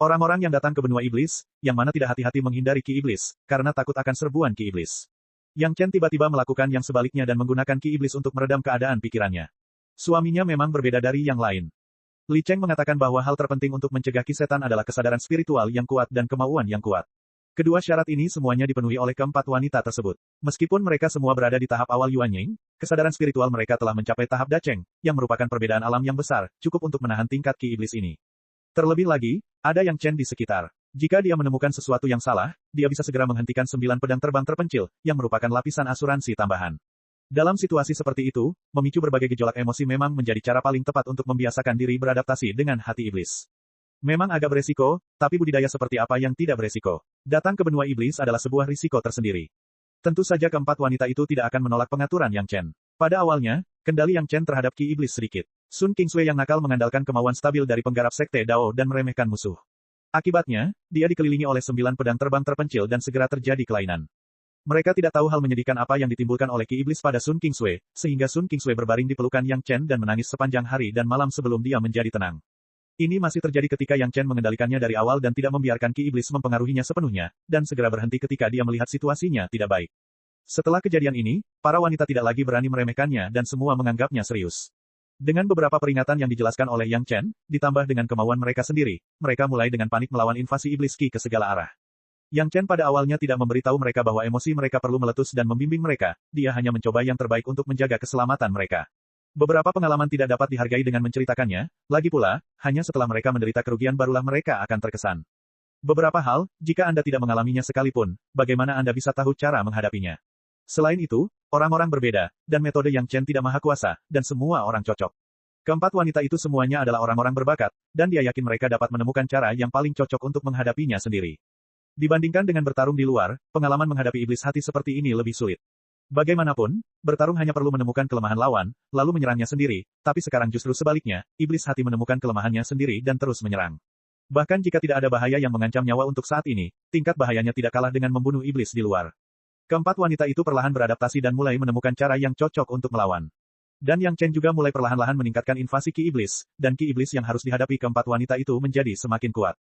A: Orang-orang yang datang ke benua iblis, yang mana tidak hati-hati menghindari ki iblis, karena takut akan serbuan ki iblis. Yang Chen tiba-tiba melakukan yang sebaliknya dan menggunakan ki iblis untuk meredam keadaan pikirannya. Suaminya memang berbeda dari yang lain. Li Cheng mengatakan bahwa hal terpenting untuk mencegah ki setan adalah kesadaran spiritual yang kuat dan kemauan yang kuat. Kedua syarat ini semuanya dipenuhi oleh keempat wanita tersebut. Meskipun mereka semua berada di tahap awal Yuanying, kesadaran spiritual mereka telah mencapai tahap Dacheng, yang merupakan perbedaan alam yang besar, cukup untuk menahan tingkat ki iblis ini. Terlebih lagi, ada Yang Chen di sekitar. Jika dia menemukan sesuatu yang salah, dia bisa segera menghentikan 9 pedang terbang terpencil, yang merupakan lapisan asuransi tambahan. Dalam situasi seperti itu, memicu berbagai gejolak emosi memang menjadi cara paling tepat untuk membiasakan diri beradaptasi dengan hati iblis. Memang agak beresiko, tapi budidaya seperti apa yang tidak beresiko? Datang ke benua iblis adalah sebuah risiko tersendiri. Tentu saja keempat wanita itu tidak akan menolak pengaturan Yang Chen. Pada awalnya, kendali Yang Chen terhadap ki iblis sedikit. Sun Qingsui yang nakal mengandalkan kemauan stabil dari penggarap sekte Dao dan meremehkan musuh. Akibatnya, dia dikelilingi oleh 9 pedang terbang terpencil dan segera terjadi kelainan. Mereka tidak tahu hal menyedihkan apa yang ditimbulkan oleh ki iblis pada Sun Qingsui, sehingga Sun Qingsui berbaring di pelukan Yang Chen dan menangis sepanjang hari dan malam sebelum dia menjadi tenang. Ini masih terjadi ketika Yang Chen mengendalikannya dari awal dan tidak membiarkan ki iblis mempengaruhinya sepenuhnya, dan segera berhenti ketika dia melihat situasinya tidak baik. Setelah kejadian ini, para wanita tidak lagi berani meremehkannya dan semua menganggapnya serius. Dengan beberapa peringatan yang dijelaskan oleh Yang Chen, ditambah dengan kemauan mereka sendiri, mereka mulai dengan panik melawan invasi iblis ki ke segala arah. Yang Chen pada awalnya tidak memberitahu mereka bahwa emosi mereka perlu meletus dan membimbing mereka, dia hanya mencoba yang terbaik untuk menjaga keselamatan mereka. Beberapa pengalaman tidak dapat dihargai dengan menceritakannya, lagi pula, hanya setelah mereka menderita kerugian barulah mereka akan terkesan. Beberapa hal, jika Anda tidak mengalaminya sekalipun, bagaimana Anda bisa tahu cara menghadapinya? Selain itu, orang-orang berbeda, dan metode Yang Chen tidak maha kuasa, dan semua orang cocok. Keempat wanita itu semuanya adalah orang-orang berbakat, dan dia yakin mereka dapat menemukan cara yang paling cocok untuk menghadapinya sendiri. Dibandingkan dengan bertarung di luar, pengalaman menghadapi iblis hati seperti ini lebih sulit. Bagaimanapun, bertarung hanya perlu menemukan kelemahan lawan, lalu menyerangnya sendiri, tapi sekarang justru sebaliknya, iblis hati menemukan kelemahannya sendiri dan terus menyerang. Bahkan jika tidak ada bahaya yang mengancam nyawa untuk saat ini, tingkat bahayanya tidak kalah dengan membunuh iblis di luar. Keempat wanita itu perlahan beradaptasi dan mulai menemukan cara yang cocok untuk melawan. Dan Yang Chen juga mulai perlahan-lahan meningkatkan invasi Ki Iblis, dan Ki Iblis yang harus dihadapi keempat wanita itu menjadi semakin kuat.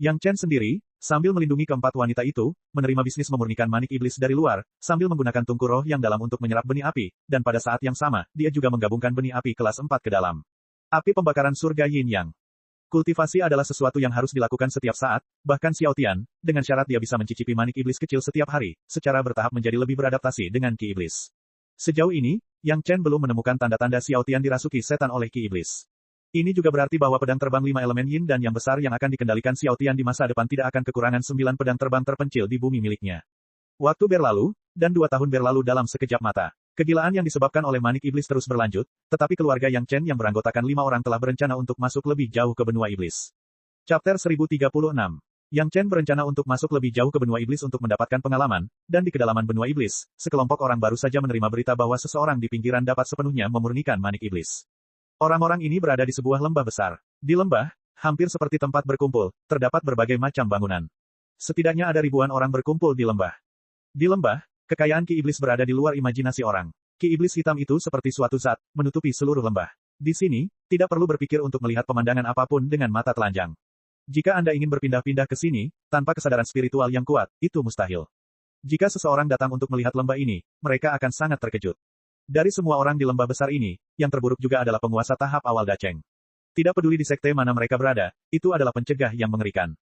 A: Yang Chen sendiri, sambil melindungi keempat wanita itu, menerima bisnis memurnikan manik iblis dari luar, sambil menggunakan tungku roh yang dalam untuk menyerap benih api, dan pada saat yang sama, dia juga menggabungkan benih api kelas 4 ke dalam api pembakaran surga Yin Yang. Kultivasi adalah sesuatu yang harus dilakukan setiap saat, bahkan Xiao Tian, dengan syarat dia bisa mencicipi manik iblis kecil setiap hari, secara bertahap menjadi lebih beradaptasi dengan Ki Iblis. Sejauh ini, Yang Chen belum menemukan tanda-tanda Xiao Tian dirasuki setan oleh Ki Iblis. Ini juga berarti bahwa pedang terbang 5 elemen yin dan yang besar yang akan dikendalikan Xiao Tian di masa depan tidak akan kekurangan 9 pedang terbang terpencil di bumi miliknya. Waktu berlalu, dan 2 tahun berlalu dalam sekejap mata. Kegilaan yang disebabkan oleh manik iblis terus berlanjut, tetapi keluarga Yang Chen yang beranggotakan 5 orang telah berencana untuk masuk lebih jauh ke benua iblis. Chapter 1036. Yang Chen berencana untuk masuk lebih jauh ke benua iblis untuk mendapatkan pengalaman, dan di kedalaman benua iblis, sekelompok orang baru saja menerima berita bahwa seseorang di pinggiran dapat sepenuhnya memurnikan manik iblis. Orang-orang ini berada di sebuah lembah besar. Di lembah, hampir seperti tempat berkumpul, terdapat berbagai macam bangunan. Setidaknya ada ribuan orang berkumpul di lembah. Di lembah, kekayaan Ki Iblis berada di luar imajinasi orang. Ki Iblis hitam itu seperti suatu zat, menutupi seluruh lembah. Di sini, tidak perlu berpikir untuk melihat pemandangan apapun dengan mata telanjang. Jika Anda ingin berpindah-pindah ke sini, tanpa kesadaran spiritual yang kuat, itu mustahil. Jika seseorang datang untuk melihat lembah ini, mereka akan sangat terkejut. Dari semua orang di lembah besar ini, yang terburuk juga adalah penguasa tahap awal Dacheng. Tidak peduli di sekte mana mereka berada, itu adalah pencegah yang mengerikan.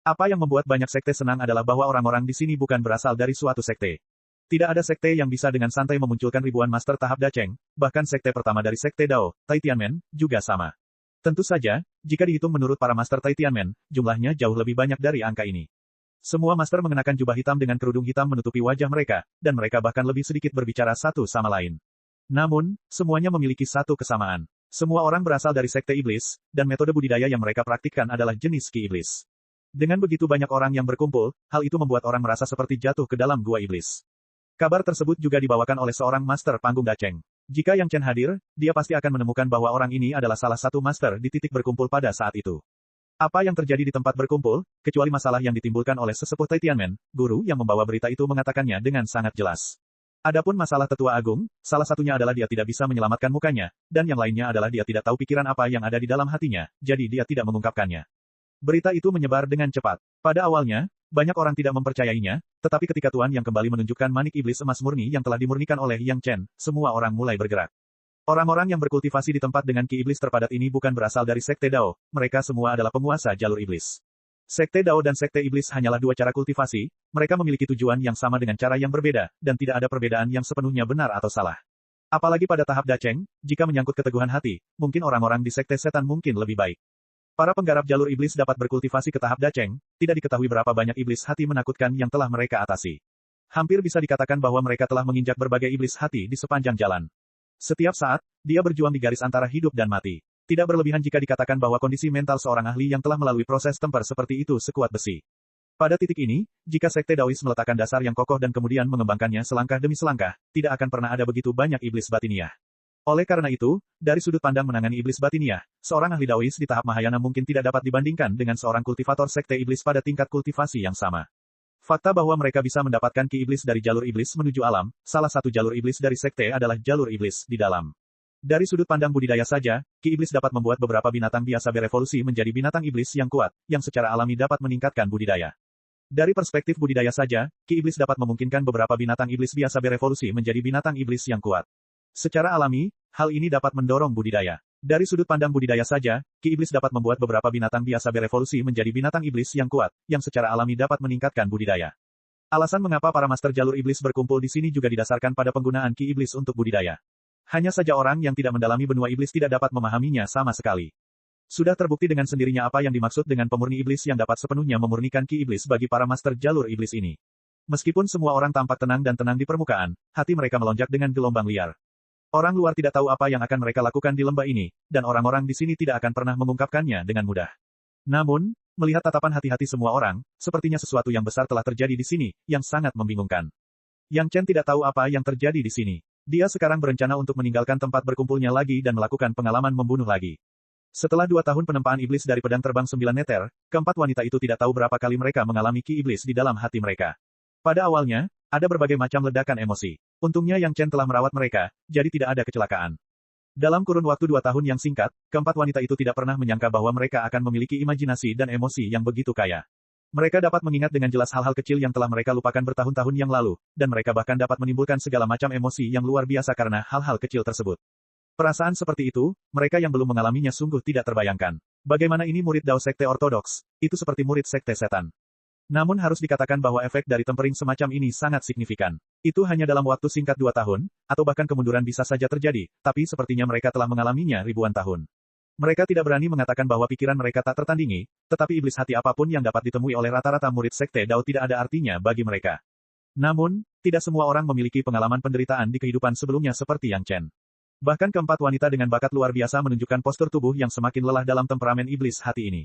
A: Apa yang membuat banyak sekte senang adalah bahwa orang-orang di sini bukan berasal dari suatu sekte. Tidak ada sekte yang bisa dengan santai memunculkan ribuan master tahap Dacheng, bahkan sekte pertama dari sekte Dao, Tai Tianmen, juga sama. Tentu saja, jika dihitung menurut para master Tai Tianmen, jumlahnya jauh lebih banyak dari angka ini. Semua master mengenakan jubah hitam dengan kerudung hitam menutupi wajah mereka, dan mereka bahkan lebih sedikit berbicara satu sama lain. Namun, semuanya memiliki satu kesamaan. Semua orang berasal dari sekte iblis, dan metode budidaya yang mereka praktikkan adalah jenis Ki Iblis. Dengan begitu banyak orang yang berkumpul, hal itu membuat orang merasa seperti jatuh ke dalam gua iblis. Kabar tersebut juga dibawakan oleh seorang master panggung Dacheng. Jika Yang Chen hadir, dia pasti akan menemukan bahwa orang ini adalah salah satu master di titik berkumpul pada saat itu. Apa yang terjadi di tempat berkumpul, kecuali masalah yang ditimbulkan oleh sesepuh Tai Tianmen, guru yang membawa berita itu mengatakannya dengan sangat jelas. Adapun masalah tetua agung, salah satunya adalah dia tidak bisa menyelamatkan mukanya, dan yang lainnya adalah dia tidak tahu pikiran apa yang ada di dalam hatinya, jadi dia tidak mengungkapkannya. Berita itu menyebar dengan cepat. Pada awalnya, banyak orang tidak mempercayainya, tetapi ketika Tuan yang kembali menunjukkan manik iblis emas murni yang telah dimurnikan oleh Yang Chen, semua orang mulai bergerak. Orang-orang yang berkultivasi di tempat dengan Ki Iblis terpadat ini bukan berasal dari sekte Dao, mereka semua adalah penguasa jalur iblis. Sekte Dao dan Sekte Iblis hanyalah dua cara kultivasi, mereka memiliki tujuan yang sama dengan cara yang berbeda, dan tidak ada perbedaan yang sepenuhnya benar atau salah. Apalagi pada tahap Dacheng, jika menyangkut keteguhan hati, mungkin orang-orang di Sekte Setan mungkin lebih baik. Para penggarap jalur iblis dapat berkultivasi ke tahap Dacheng, tidak diketahui berapa banyak iblis hati menakutkan yang telah mereka atasi. Hampir bisa dikatakan bahwa mereka telah menginjak berbagai iblis hati di sepanjang jalan. Setiap saat, dia berjuang di garis antara hidup dan mati. Tidak berlebihan jika dikatakan bahwa kondisi mental seorang ahli yang telah melalui proses tempur seperti itu sekuat besi. Pada titik ini, jika Sekte Daois meletakkan dasar yang kokoh dan kemudian mengembangkannya selangkah demi selangkah, tidak akan pernah ada begitu banyak iblis batiniah. Oleh karena itu, dari sudut pandang menangani iblis batiniah, seorang ahli Daois di tahap Mahayana mungkin tidak dapat dibandingkan dengan seorang kultivator Sekte Iblis pada tingkat kultivasi yang sama. Fakta bahwa mereka bisa mendapatkan Ki Iblis dari jalur iblis menuju alam, salah satu jalur iblis dari Sekte adalah jalur iblis di dalam. Dari sudut pandang budidaya saja, Ki Iblis dapat membuat beberapa binatang biasa berevolusi menjadi binatang iblis yang kuat, yang secara alami dapat meningkatkan budidaya. Dari perspektif budidaya saja, Ki Iblis dapat memungkinkan beberapa binatang iblis biasa berevolusi menjadi binatang iblis yang kuat. Secara alami, hal ini dapat mendorong budidaya. Dari sudut pandang budidaya saja, Ki Iblis dapat membuat beberapa binatang biasa berevolusi menjadi binatang iblis yang kuat, yang secara alami dapat meningkatkan budidaya. Alasan mengapa para master jalur iblis berkumpul di sini juga didasarkan pada penggunaan Ki Iblis untuk budidaya. Hanya saja orang yang tidak mendalami benua iblis tidak dapat memahaminya sama sekali. Sudah terbukti dengan sendirinya apa yang dimaksud dengan pemurni iblis yang dapat sepenuhnya memurnikan ki iblis bagi para master jalur iblis ini. Meskipun semua orang tampak tenang dan tenang di permukaan, hati mereka melonjak dengan gelombang liar. Orang luar tidak tahu apa yang akan mereka lakukan di lembah ini, dan orang-orang di sini tidak akan pernah mengungkapkannya dengan mudah. Namun, melihat tatapan hati-hati semua orang, sepertinya sesuatu yang besar telah terjadi di sini, yang sangat membingungkan. Yang Chen tidak tahu apa yang terjadi di sini. Dia sekarang berencana untuk meninggalkan tempat berkumpulnya lagi dan melakukan pengalaman membunuh lagi. Setelah 2 tahun penempaan iblis dari pedang terbang 9 meter, keempat wanita itu tidak tahu berapa kali mereka mengalami ki iblis di dalam hati mereka. Pada awalnya, ada berbagai macam ledakan emosi. Untungnya Yang Chen telah merawat mereka, jadi tidak ada kecelakaan. Dalam kurun waktu 2 tahun yang singkat, keempat wanita itu tidak pernah menyangka bahwa mereka akan memiliki imajinasi dan emosi yang begitu kaya. Mereka dapat mengingat dengan jelas hal-hal kecil yang telah mereka lupakan bertahun-tahun yang lalu, dan mereka bahkan dapat menimbulkan segala macam emosi yang luar biasa karena hal-hal kecil tersebut. Perasaan seperti itu, mereka yang belum mengalaminya sungguh tidak terbayangkan. Bagaimana ini murid Dao Sekte Ortodoks, itu seperti murid Sekte Setan. Namun harus dikatakan bahwa efek dari tempering semacam ini sangat signifikan. Itu hanya dalam waktu singkat 2 tahun, atau bahkan kemunduran bisa saja terjadi, tapi sepertinya mereka telah mengalaminya ribuan tahun. Mereka tidak berani mengatakan bahwa pikiran mereka tak tertandingi, tetapi iblis hati apapun yang dapat ditemui oleh rata-rata murid Sekte Dao tidak ada artinya bagi mereka. Namun, tidak semua orang memiliki pengalaman penderitaan di kehidupan sebelumnya seperti Yang Chen. Bahkan keempat wanita dengan bakat luar biasa menunjukkan postur tubuh yang semakin lelah dalam temperamen iblis hati ini.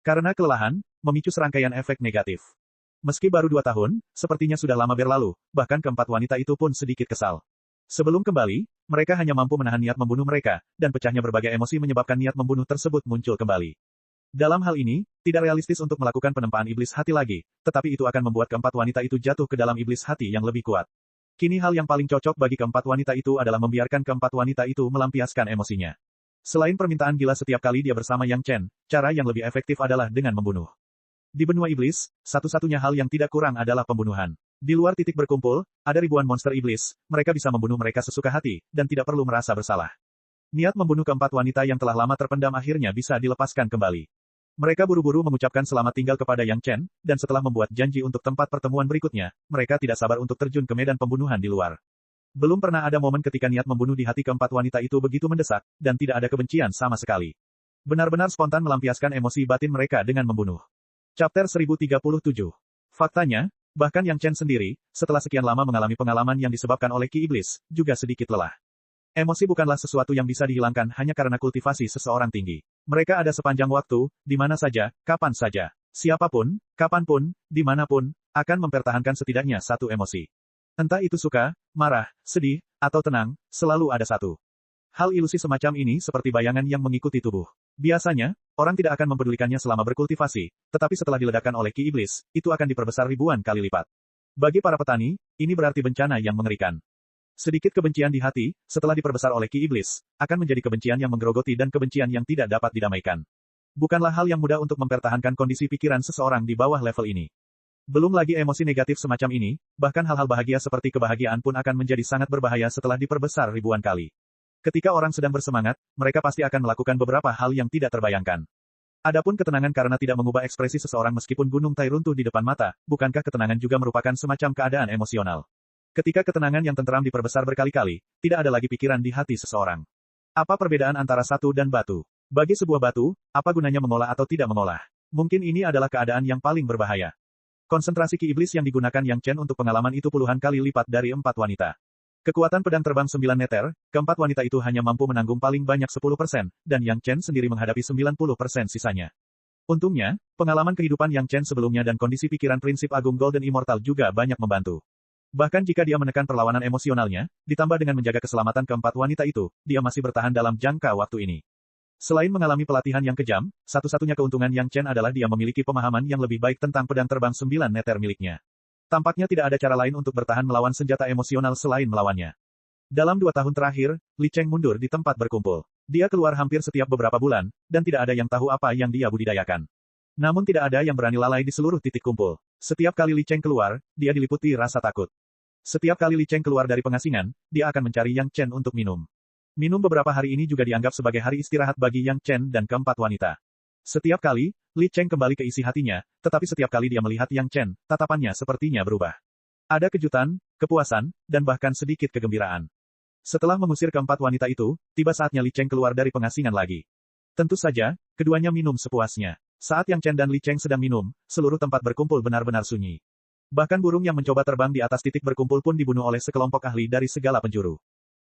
A: Karena kelelahan, memicu serangkaian efek negatif. Meski baru 2 tahun, sepertinya sudah lama berlalu, bahkan keempat wanita itu pun sedikit kesal. Sebelum kembali, mereka hanya mampu menahan niat membunuh mereka, dan pecahnya berbagai emosi menyebabkan niat membunuh tersebut muncul kembali. Dalam hal ini, tidak realistis untuk melakukan penempaan iblis hati lagi, tetapi itu akan membuat keempat wanita itu jatuh ke dalam iblis hati yang lebih kuat. Kini hal yang paling cocok bagi keempat wanita itu adalah membiarkan keempat wanita itu melampiaskan emosinya. Selain permintaan gila setiap kali dia bersama Yang Chen, cara yang lebih efektif adalah dengan membunuh. Di benua iblis, satu-satunya hal yang tidak kurang adalah pembunuhan. Di luar titik berkumpul, ada ribuan monster iblis, mereka bisa membunuh mereka sesuka hati, dan tidak perlu merasa bersalah. Niat membunuh keempat wanita yang telah lama terpendam akhirnya bisa dilepaskan kembali. Mereka buru-buru mengucapkan selamat tinggal kepada Yang Chen, dan setelah membuat janji untuk tempat pertemuan berikutnya, mereka tidak sabar untuk terjun ke medan pembunuhan di luar. Belum pernah ada momen ketika niat membunuh di hati keempat wanita itu begitu mendesak, dan tidak ada kebencian sama sekali. Benar-benar spontan melampiaskan emosi batin mereka dengan membunuh. Chapter 1037. Faktanya, bahkan Yang Chen sendiri, setelah sekian lama mengalami pengalaman yang disebabkan oleh ki iblis, juga sedikit lelah. Emosi bukanlah sesuatu yang bisa dihilangkan hanya karena kultivasi seseorang tinggi. Mereka ada sepanjang waktu, di mana saja, kapan saja. Siapapun, kapanpun, dimanapun, akan mempertahankan setidaknya satu emosi. Entah itu suka, marah, sedih, atau tenang, selalu ada satu. Hal ilusi semacam ini seperti bayangan yang mengikuti tubuh. Biasanya, orang tidak akan mempedulikannya selama berkultivasi, tetapi setelah diledakkan oleh ki iblis, itu akan diperbesar ribuan kali lipat. Bagi para petani, ini berarti bencana yang mengerikan. Sedikit kebencian di hati, setelah diperbesar oleh ki iblis, akan menjadi kebencian yang menggerogoti dan kebencian yang tidak dapat didamaikan. Bukanlah hal yang mudah untuk mempertahankan kondisi pikiran seseorang di bawah level ini. Belum lagi emosi negatif semacam ini, bahkan hal-hal bahagia seperti kebahagiaan pun akan menjadi sangat berbahaya setelah diperbesar ribuan kali. Ketika orang sedang bersemangat, mereka pasti akan melakukan beberapa hal yang tidak terbayangkan. Adapun ketenangan karena tidak mengubah ekspresi seseorang meskipun gunung Tai runtuh di depan mata, bukankah ketenangan juga merupakan semacam keadaan emosional? Ketika ketenangan yang tenteram diperbesar berkali-kali, tidak ada lagi pikiran di hati seseorang. Apa perbedaan antara satu dan batu? Bagi sebuah batu, apa gunanya mengolah atau tidak mengolah? Mungkin ini adalah keadaan yang paling berbahaya. Konsentrasi ki iblis yang digunakan Yang Chen untuk pengalaman itu puluhan kali lipat dari 4 wanita. Kekuatan pedang terbang 9 meter, keempat wanita itu hanya mampu menanggung paling banyak 10%, dan Yang Chen sendiri menghadapi 90% sisanya. Untungnya, pengalaman kehidupan Yang Chen sebelumnya dan kondisi pikiran prinsip agung Golden Immortal juga banyak membantu. Bahkan jika dia menekan perlawanan emosionalnya, ditambah dengan menjaga keselamatan keempat wanita itu, dia masih bertahan dalam jangka waktu ini. Selain mengalami pelatihan yang kejam, satu-satunya keuntungan Yang Chen adalah dia memiliki pemahaman yang lebih baik tentang pedang terbang 9 meter miliknya. Tampaknya tidak ada cara lain untuk bertahan melawan senjata emosional selain melawannya. Dalam 2 tahun terakhir, Li Cheng mundur di tempat berkumpul. Dia keluar hampir setiap beberapa bulan, dan tidak ada yang tahu apa yang dia budidayakan. Namun tidak ada yang berani lalai di seluruh titik kumpul. Setiap kali Li Cheng keluar, dia diliputi rasa takut. Setiap kali Li Cheng keluar dari pengasingan, dia akan mencari Yang Chen untuk minum. Minum beberapa hari ini juga dianggap sebagai hari istirahat bagi Yang Chen dan keempat wanita. Setiap kali, Li Cheng kembali ke isi hatinya, tetapi setiap kali dia melihat Yang Chen, tatapannya sepertinya berubah. Ada kejutan, kepuasan, dan bahkan sedikit kegembiraan. Setelah mengusir keempat wanita itu, tiba saatnya Li Cheng keluar dari pengasingan lagi. Tentu saja, keduanya minum sepuasnya. Saat Yang Chen dan Li Cheng sedang minum, seluruh tempat berkumpul benar-benar sunyi. Bahkan burung yang mencoba terbang di atas titik berkumpul pun dibunuh oleh sekelompok ahli dari segala penjuru.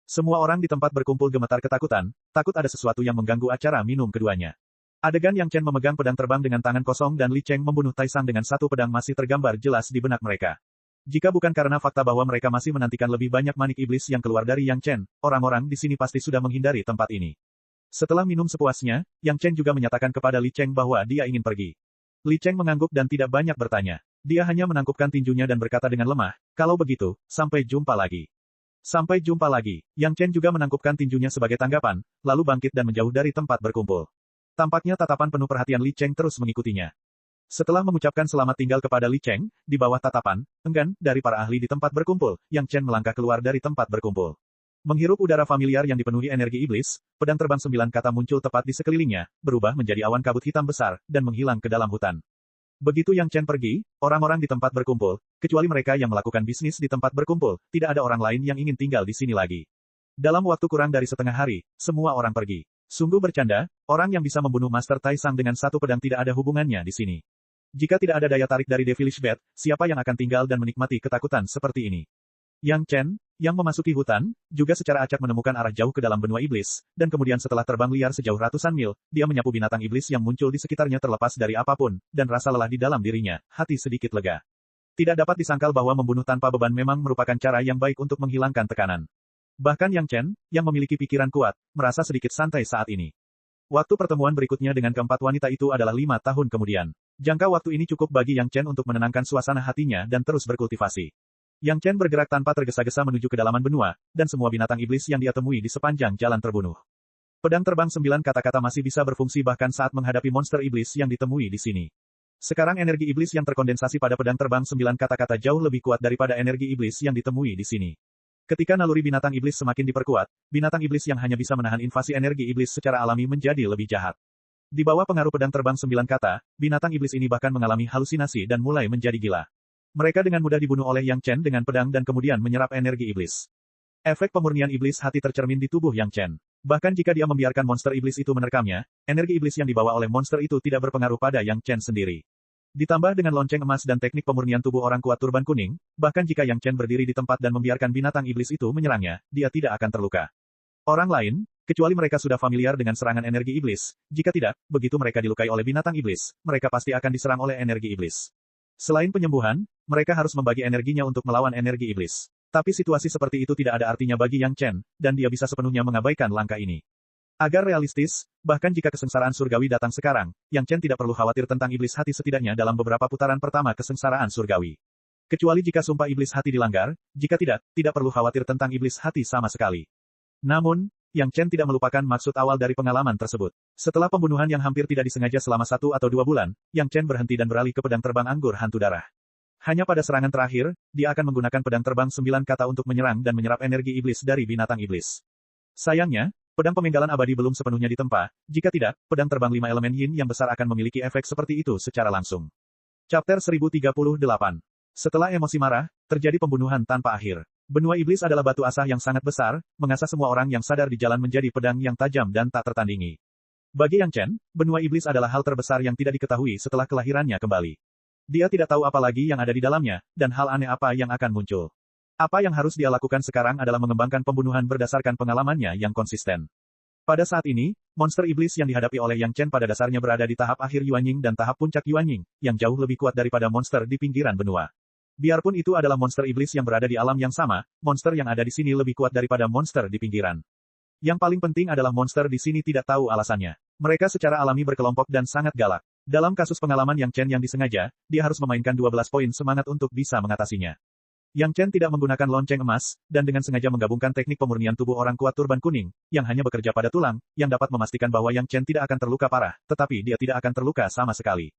A: Semua orang di tempat berkumpul gemetar ketakutan, takut ada sesuatu yang mengganggu acara minum keduanya. Adegan Yang Chen memegang pedang terbang dengan tangan kosong dan Li Cheng membunuh Taisang dengan satu pedang masih tergambar jelas di benak mereka. Jika bukan karena fakta bahwa mereka masih menantikan lebih banyak manik iblis yang keluar dari Yang Chen, orang-orang di sini pasti sudah menghindari tempat ini. Setelah minum sepuasnya, Yang Chen juga menyatakan kepada Li Cheng bahwa dia ingin pergi. Li Cheng mengangguk dan tidak banyak bertanya. Dia hanya menangkupkan tinjunya dan berkata dengan lemah, kalau begitu, sampai jumpa lagi. Sampai jumpa lagi. Yang Chen juga menangkupkan tinjunya sebagai tanggapan, lalu bangkit dan menjauh dari tempat berkumpul. Tampaknya tatapan penuh perhatian Li Cheng terus mengikutinya. Setelah mengucapkan selamat tinggal kepada Li Cheng, di bawah tatapan, enggan, dari para ahli di tempat berkumpul, Yang Chen melangkah keluar dari tempat berkumpul. Menghirup udara familiar yang dipenuhi energi iblis, pedang terbang 9 kata muncul tepat di sekelilingnya, berubah menjadi awan kabut hitam besar, dan menghilang ke dalam hutan. Begitu Yang Chen pergi, orang-orang di tempat berkumpul, kecuali mereka yang melakukan bisnis di tempat berkumpul, tidak ada orang lain yang ingin tinggal di sini lagi. Dalam waktu kurang dari setengah hari, semua orang pergi. Sungguh bercanda, orang yang bisa membunuh Master Taisang dengan satu pedang tidak ada hubungannya di sini. Jika tidak ada daya tarik dari Devilish Bat, siapa yang akan tinggal dan menikmati ketakutan seperti ini? Yang Chen, yang memasuki hutan, juga secara acak menemukan arah jauh ke dalam benua iblis, dan kemudian setelah terbang liar sejauh ratusan mil, dia menyapu binatang iblis yang muncul di sekitarnya terlepas dari apapun, dan rasa lelah di dalam dirinya, hati sedikit lega. Tidak dapat disangkal bahwa membunuh tanpa beban memang merupakan cara yang baik untuk menghilangkan tekanan. Bahkan Yang Chen, yang memiliki pikiran kuat, merasa sedikit santai saat ini. Waktu pertemuan berikutnya dengan keempat wanita itu adalah 5 tahun kemudian. Jangka waktu ini cukup bagi Yang Chen untuk menenangkan suasana hatinya dan terus berkultivasi. Yang Chen bergerak tanpa tergesa-gesa menuju kedalaman benua, dan semua binatang iblis yang dia temui di sepanjang jalan terbunuh. Pedang terbang 9 kata-kata masih bisa berfungsi bahkan saat menghadapi monster iblis yang ditemui di sini. Sekarang energi iblis yang terkondensasi pada pedang terbang 9 kata-kata jauh lebih kuat daripada energi iblis yang ditemui di sini. Ketika naluri binatang iblis semakin diperkuat, binatang iblis yang hanya bisa menahan invasi energi iblis secara alami menjadi lebih jahat. Di bawah pengaruh pedang terbang 9 kata, binatang iblis ini bahkan mengalami halusinasi dan mulai menjadi gila. Mereka dengan mudah dibunuh oleh Yang Chen dengan pedang dan kemudian menyerap energi iblis. Efek pemurnian iblis hati tercermin di tubuh Yang Chen. Bahkan jika dia membiarkan monster iblis itu menerkamnya, energi iblis yang dibawa oleh monster itu tidak berpengaruh pada Yang Chen sendiri. Ditambah dengan lonceng emas dan teknik pemurnian tubuh orang kuat turban kuning, bahkan jika Yang Chen berdiri di tempat dan membiarkan binatang iblis itu menyerangnya, dia tidak akan terluka. Orang lain, kecuali mereka sudah familiar dengan serangan energi iblis, jika tidak, begitu mereka dilukai oleh binatang iblis, mereka pasti akan diserang oleh energi iblis. Selain penyembuhan, mereka harus membagi energinya untuk melawan energi iblis. Tapi situasi seperti itu tidak ada artinya bagi Yang Chen, dan dia bisa sepenuhnya mengabaikan langkah ini. Agar realistis, bahkan jika kesengsaraan surgawi datang sekarang, Yang Chen tidak perlu khawatir tentang iblis hati setidaknya dalam beberapa putaran pertama kesengsaraan surgawi. Kecuali jika sumpah iblis hati dilanggar, jika tidak perlu khawatir tentang iblis hati sama sekali. Namun, Yang Chen tidak melupakan maksud awal dari pengalaman tersebut. Setelah pembunuhan yang hampir tidak disengaja selama 1 atau 2 bulan, Yang Chen berhenti dan beralih ke pedang terbang anggur hantu darah. Hanya pada serangan terakhir, dia akan menggunakan pedang terbang 9 kata untuk menyerang dan menyerap energi iblis dari binatang iblis. Sayangnya, pedang pemenggalan abadi belum sepenuhnya ditempa, jika tidak, pedang terbang 5 elemen yin yang besar akan memiliki efek seperti itu secara langsung. Chapter 1038. Setelah emosi marah, terjadi pembunuhan tanpa akhir. Benua iblis adalah batu asah yang sangat besar, mengasah semua orang yang sadar di jalan menjadi pedang yang tajam dan tak tertandingi. Bagi Yang Chen, benua iblis adalah hal terbesar yang tidak diketahui setelah kelahirannya kembali. Dia tidak tahu apa lagi yang ada di dalamnya, dan hal aneh apa yang akan muncul. Apa yang harus dia lakukan sekarang adalah mengembangkan pembunuhan berdasarkan pengalamannya yang konsisten. Pada saat ini, monster iblis yang dihadapi oleh Yang Chen pada dasarnya berada di tahap akhir Yuanying dan tahap puncak Yuanying, yang jauh lebih kuat daripada monster di pinggiran benua. Biarpun itu adalah monster iblis yang berada di alam yang sama, monster yang ada di sini lebih kuat daripada monster di pinggiran. Yang paling penting adalah monster di sini tidak tahu alasannya. Mereka secara alami berkelompok dan sangat galak. Dalam kasus pengalaman Yang Chen yang disengaja, dia harus memainkan 12 poin semangat untuk bisa mengatasinya. Yang Chen tidak menggunakan lonceng emas, dan dengan sengaja menggabungkan teknik pemurnian tubuh orang kuat turban kuning, yang hanya bekerja pada tulang, yang dapat memastikan bahwa Yang Chen tidak akan terluka parah, tetapi dia tidak akan terluka sama sekali.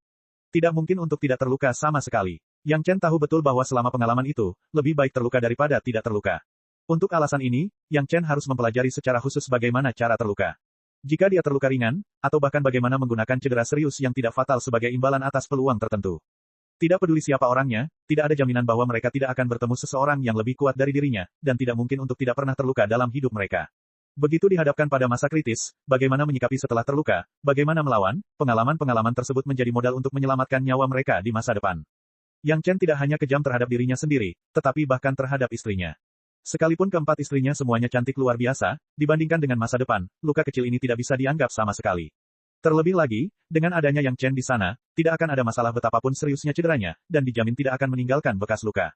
A: Tidak mungkin untuk tidak terluka sama sekali. Yang Chen tahu betul bahwa selama pengalaman itu, lebih baik terluka daripada tidak terluka. Untuk alasan ini, Yang Chen harus mempelajari secara khusus bagaimana cara terluka. Jika dia terluka ringan, atau bahkan bagaimana menggunakan cedera serius yang tidak fatal sebagai imbalan atas peluang tertentu. Tidak peduli siapa orangnya, tidak ada jaminan bahwa mereka tidak akan bertemu seseorang yang lebih kuat dari dirinya, dan tidak mungkin untuk tidak pernah terluka dalam hidup mereka. Begitu dihadapkan pada masa kritis, bagaimana menyikapi setelah terluka, bagaimana melawan, pengalaman-pengalaman tersebut menjadi modal untuk menyelamatkan nyawa mereka di masa depan. Yang Chen tidak hanya kejam terhadap dirinya sendiri, tetapi bahkan terhadap istrinya. Sekalipun keempat istrinya semuanya cantik luar biasa, dibandingkan dengan masa depan, luka kecil ini tidak bisa dianggap sama sekali. Terlebih lagi, dengan adanya Yang Chen di sana, tidak akan ada masalah betapapun seriusnya cederanya, dan dijamin tidak akan meninggalkan bekas luka.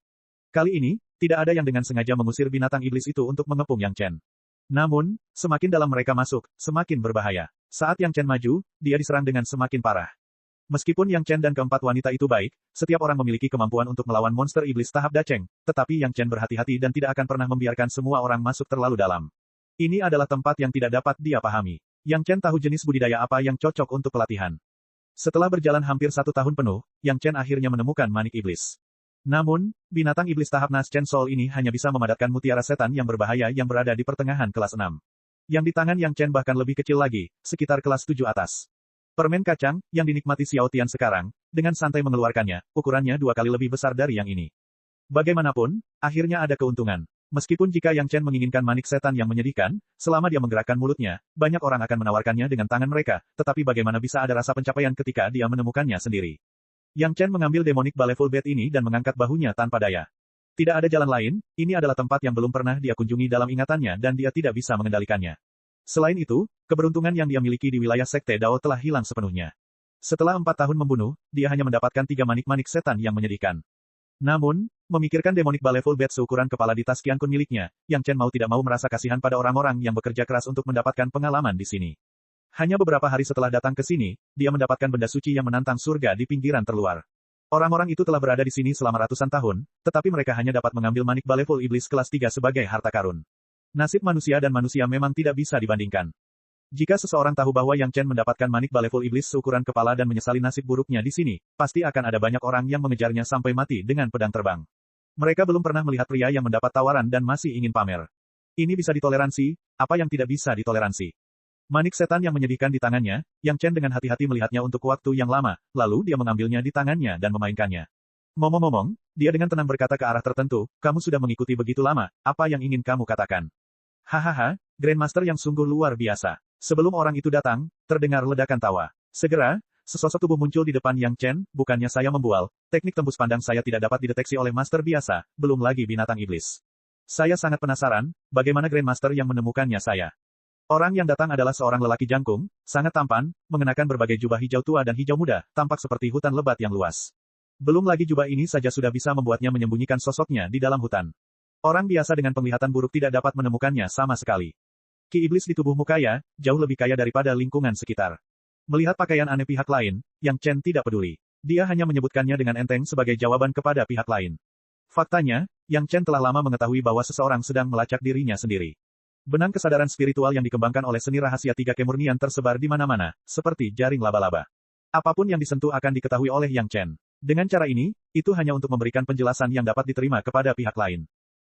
A: Kali ini, tidak ada yang dengan sengaja mengusir binatang iblis itu untuk mengepung Yang Chen. Namun, semakin dalam mereka masuk, semakin berbahaya. Saat Yang Chen maju, dia diserang dengan semakin parah. Meskipun Yang Chen dan keempat wanita itu baik, setiap orang memiliki kemampuan untuk melawan monster iblis tahap Dacheng, tetapi Yang Chen berhati-hati dan tidak akan pernah membiarkan semua orang masuk terlalu dalam. Ini adalah tempat yang tidak dapat dia pahami. Yang Chen tahu jenis budidaya apa yang cocok untuk pelatihan. Setelah berjalan hampir 1 tahun penuh, Yang Chen akhirnya menemukan manik iblis. Namun, binatang iblis tahap Nas Chen Soul ini hanya bisa memadatkan mutiara setan yang berbahaya yang berada di pertengahan kelas 6. Yang di tangan Yang Chen bahkan lebih kecil lagi, sekitar kelas 7 atas. Permen kacang, yang dinikmati Xiao Tian sekarang, dengan santai mengeluarkannya, ukurannya 2 kali lebih besar dari yang ini. Bagaimanapun, akhirnya ada keuntungan. Meskipun jika Yang Chen menginginkan manik setan yang menyedihkan, selama dia menggerakkan mulutnya, banyak orang akan menawarkannya dengan tangan mereka, tetapi bagaimana bisa ada rasa pencapaian ketika dia menemukannya sendiri. Yang Chen mengambil demonic baleful bat ini dan mengangkat bahunya tanpa daya. Tidak ada jalan lain, ini adalah tempat yang belum pernah dia kunjungi dalam ingatannya dan dia tidak bisa mengendalikannya. Selain itu, keberuntungan yang dia miliki di wilayah Sekte Dao telah hilang sepenuhnya. Setelah 4 tahun membunuh, dia hanya mendapatkan 3 manik-manik setan yang menyedihkan. Namun, memikirkan demonic baleful bat seukuran kepala di tas Qiankun miliknya, Yang Chen mau tidak mau merasa kasihan pada orang-orang yang bekerja keras untuk mendapatkan pengalaman di sini. Hanya beberapa hari setelah datang ke sini, dia mendapatkan benda suci yang menantang surga di pinggiran terluar. Orang-orang itu telah berada di sini selama ratusan tahun, tetapi mereka hanya dapat mengambil manik baleful iblis kelas 3 sebagai harta karun. Nasib manusia dan manusia memang tidak bisa dibandingkan. Jika seseorang tahu bahwa Yang Chen mendapatkan manik baleful iblis seukuran kepala dan menyesali nasib buruknya di sini, pasti akan ada banyak orang yang mengejarnya sampai mati dengan pedang terbang. Mereka belum pernah melihat pria yang mendapat tawaran dan masih ingin pamer. Ini bisa ditoleransi, apa yang tidak bisa ditoleransi? Manik setan yang menyedihkan di tangannya, Yang Chen dengan hati-hati melihatnya untuk waktu yang lama, lalu dia mengambilnya di tangannya dan memainkannya. Ngomong-ngomong, dia dengan tenang berkata ke arah tertentu, kamu sudah mengikuti begitu lama, apa yang ingin kamu katakan? Hahaha, Grandmaster yang sungguh luar biasa. Sebelum orang itu datang, terdengar ledakan tawa. Segera, sesosok tubuh muncul di depan Yang Chen, bukannya saya membual, teknik tembus pandang saya tidak dapat dideteksi oleh master biasa, belum lagi binatang iblis. Saya sangat penasaran, bagaimana Grandmaster yang menemukannya saya. Orang yang datang adalah seorang lelaki jangkung, sangat tampan, mengenakan berbagai jubah hijau tua dan hijau muda, tampak seperti hutan lebat yang luas. Belum lagi jubah ini saja sudah bisa membuatnya menyembunyikan sosoknya di dalam hutan. Orang biasa dengan penglihatan buruk tidak dapat menemukannya sama sekali. Ki iblis di tubuhmu kaya, jauh lebih kaya daripada lingkungan sekitar. Melihat pakaian aneh pihak lain, Yang Chen tidak peduli. Dia hanya menyebutkannya dengan enteng sebagai jawaban kepada pihak lain. Faktanya, Yang Chen telah lama mengetahui bahwa seseorang sedang melacak dirinya sendiri. Benang kesadaran spiritual yang dikembangkan oleh seni rahasia 3 kemurnian tersebar di mana-mana, seperti jaring laba-laba. Apapun yang disentuh akan diketahui oleh Yang Chen. Dengan cara ini, itu hanya untuk memberikan penjelasan yang dapat diterima kepada pihak lain.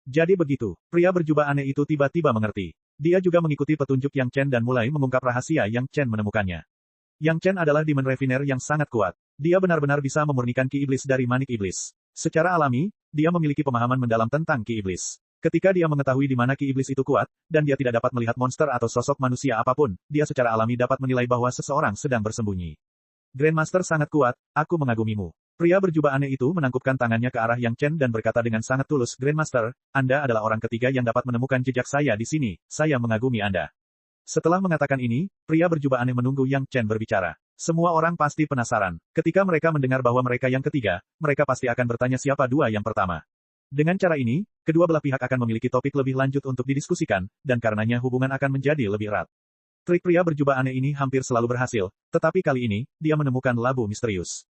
A: Jadi begitu, pria berjubah aneh itu tiba-tiba mengerti. Dia juga mengikuti petunjuk Yang Chen dan mulai mengungkap rahasia Yang Chen menemukannya. Yang Chen adalah demon refiner yang sangat kuat. Dia benar-benar bisa memurnikan ki iblis dari manik iblis. Secara alami, dia memiliki pemahaman mendalam tentang ki iblis. Ketika dia mengetahui di mana ki iblis itu kuat, dan dia tidak dapat melihat monster atau sosok manusia apapun, dia secara alami dapat menilai bahwa seseorang sedang bersembunyi. Grandmaster sangat kuat, aku mengagumimu. Pria berjubah aneh itu menangkupkan tangannya ke arah Yang Chen dan berkata dengan sangat tulus, Grandmaster, Anda adalah orang ketiga yang dapat menemukan jejak saya di sini, saya mengagumi Anda. Setelah mengatakan ini, pria berjubah aneh menunggu Yang Chen berbicara. Semua orang pasti penasaran. Ketika mereka mendengar bahwa mereka yang ketiga, mereka pasti akan bertanya siapa dua yang pertama. Dengan cara ini, kedua belah pihak akan memiliki topik lebih lanjut untuk didiskusikan, dan karenanya hubungan akan menjadi lebih erat. Trik pria berjubah aneh ini hampir selalu berhasil, tetapi kali ini, dia menemukan labu misterius.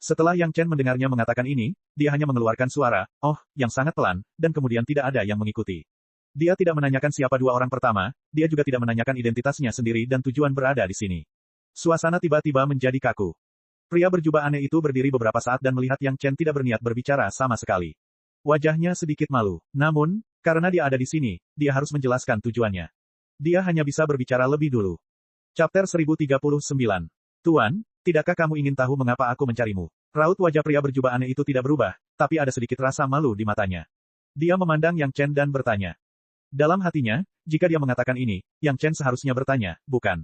A: Setelah Yang Chen mendengarnya mengatakan ini, dia hanya mengeluarkan suara, oh, yang sangat pelan, dan kemudian tidak ada yang mengikuti. Dia tidak menanyakan siapa dua orang pertama, dia juga tidak menanyakan identitasnya sendiri dan tujuan berada di sini. Suasana tiba-tiba menjadi kaku. Pria berjubah aneh itu berdiri beberapa saat dan melihat Yang Chen tidak berniat berbicara sama sekali. Wajahnya sedikit malu. Namun, karena dia ada di sini, dia harus menjelaskan tujuannya. Dia hanya bisa berbicara lebih dulu. Chapter 1039. Tuan, tidakkah kamu ingin tahu mengapa aku mencarimu? Raut wajah pria berjubah aneh itu tidak berubah, tapi ada sedikit rasa malu di matanya. Dia memandang Yang Chen dan bertanya. Dalam hatinya, jika dia mengatakan ini, Yang Chen seharusnya bertanya, bukan.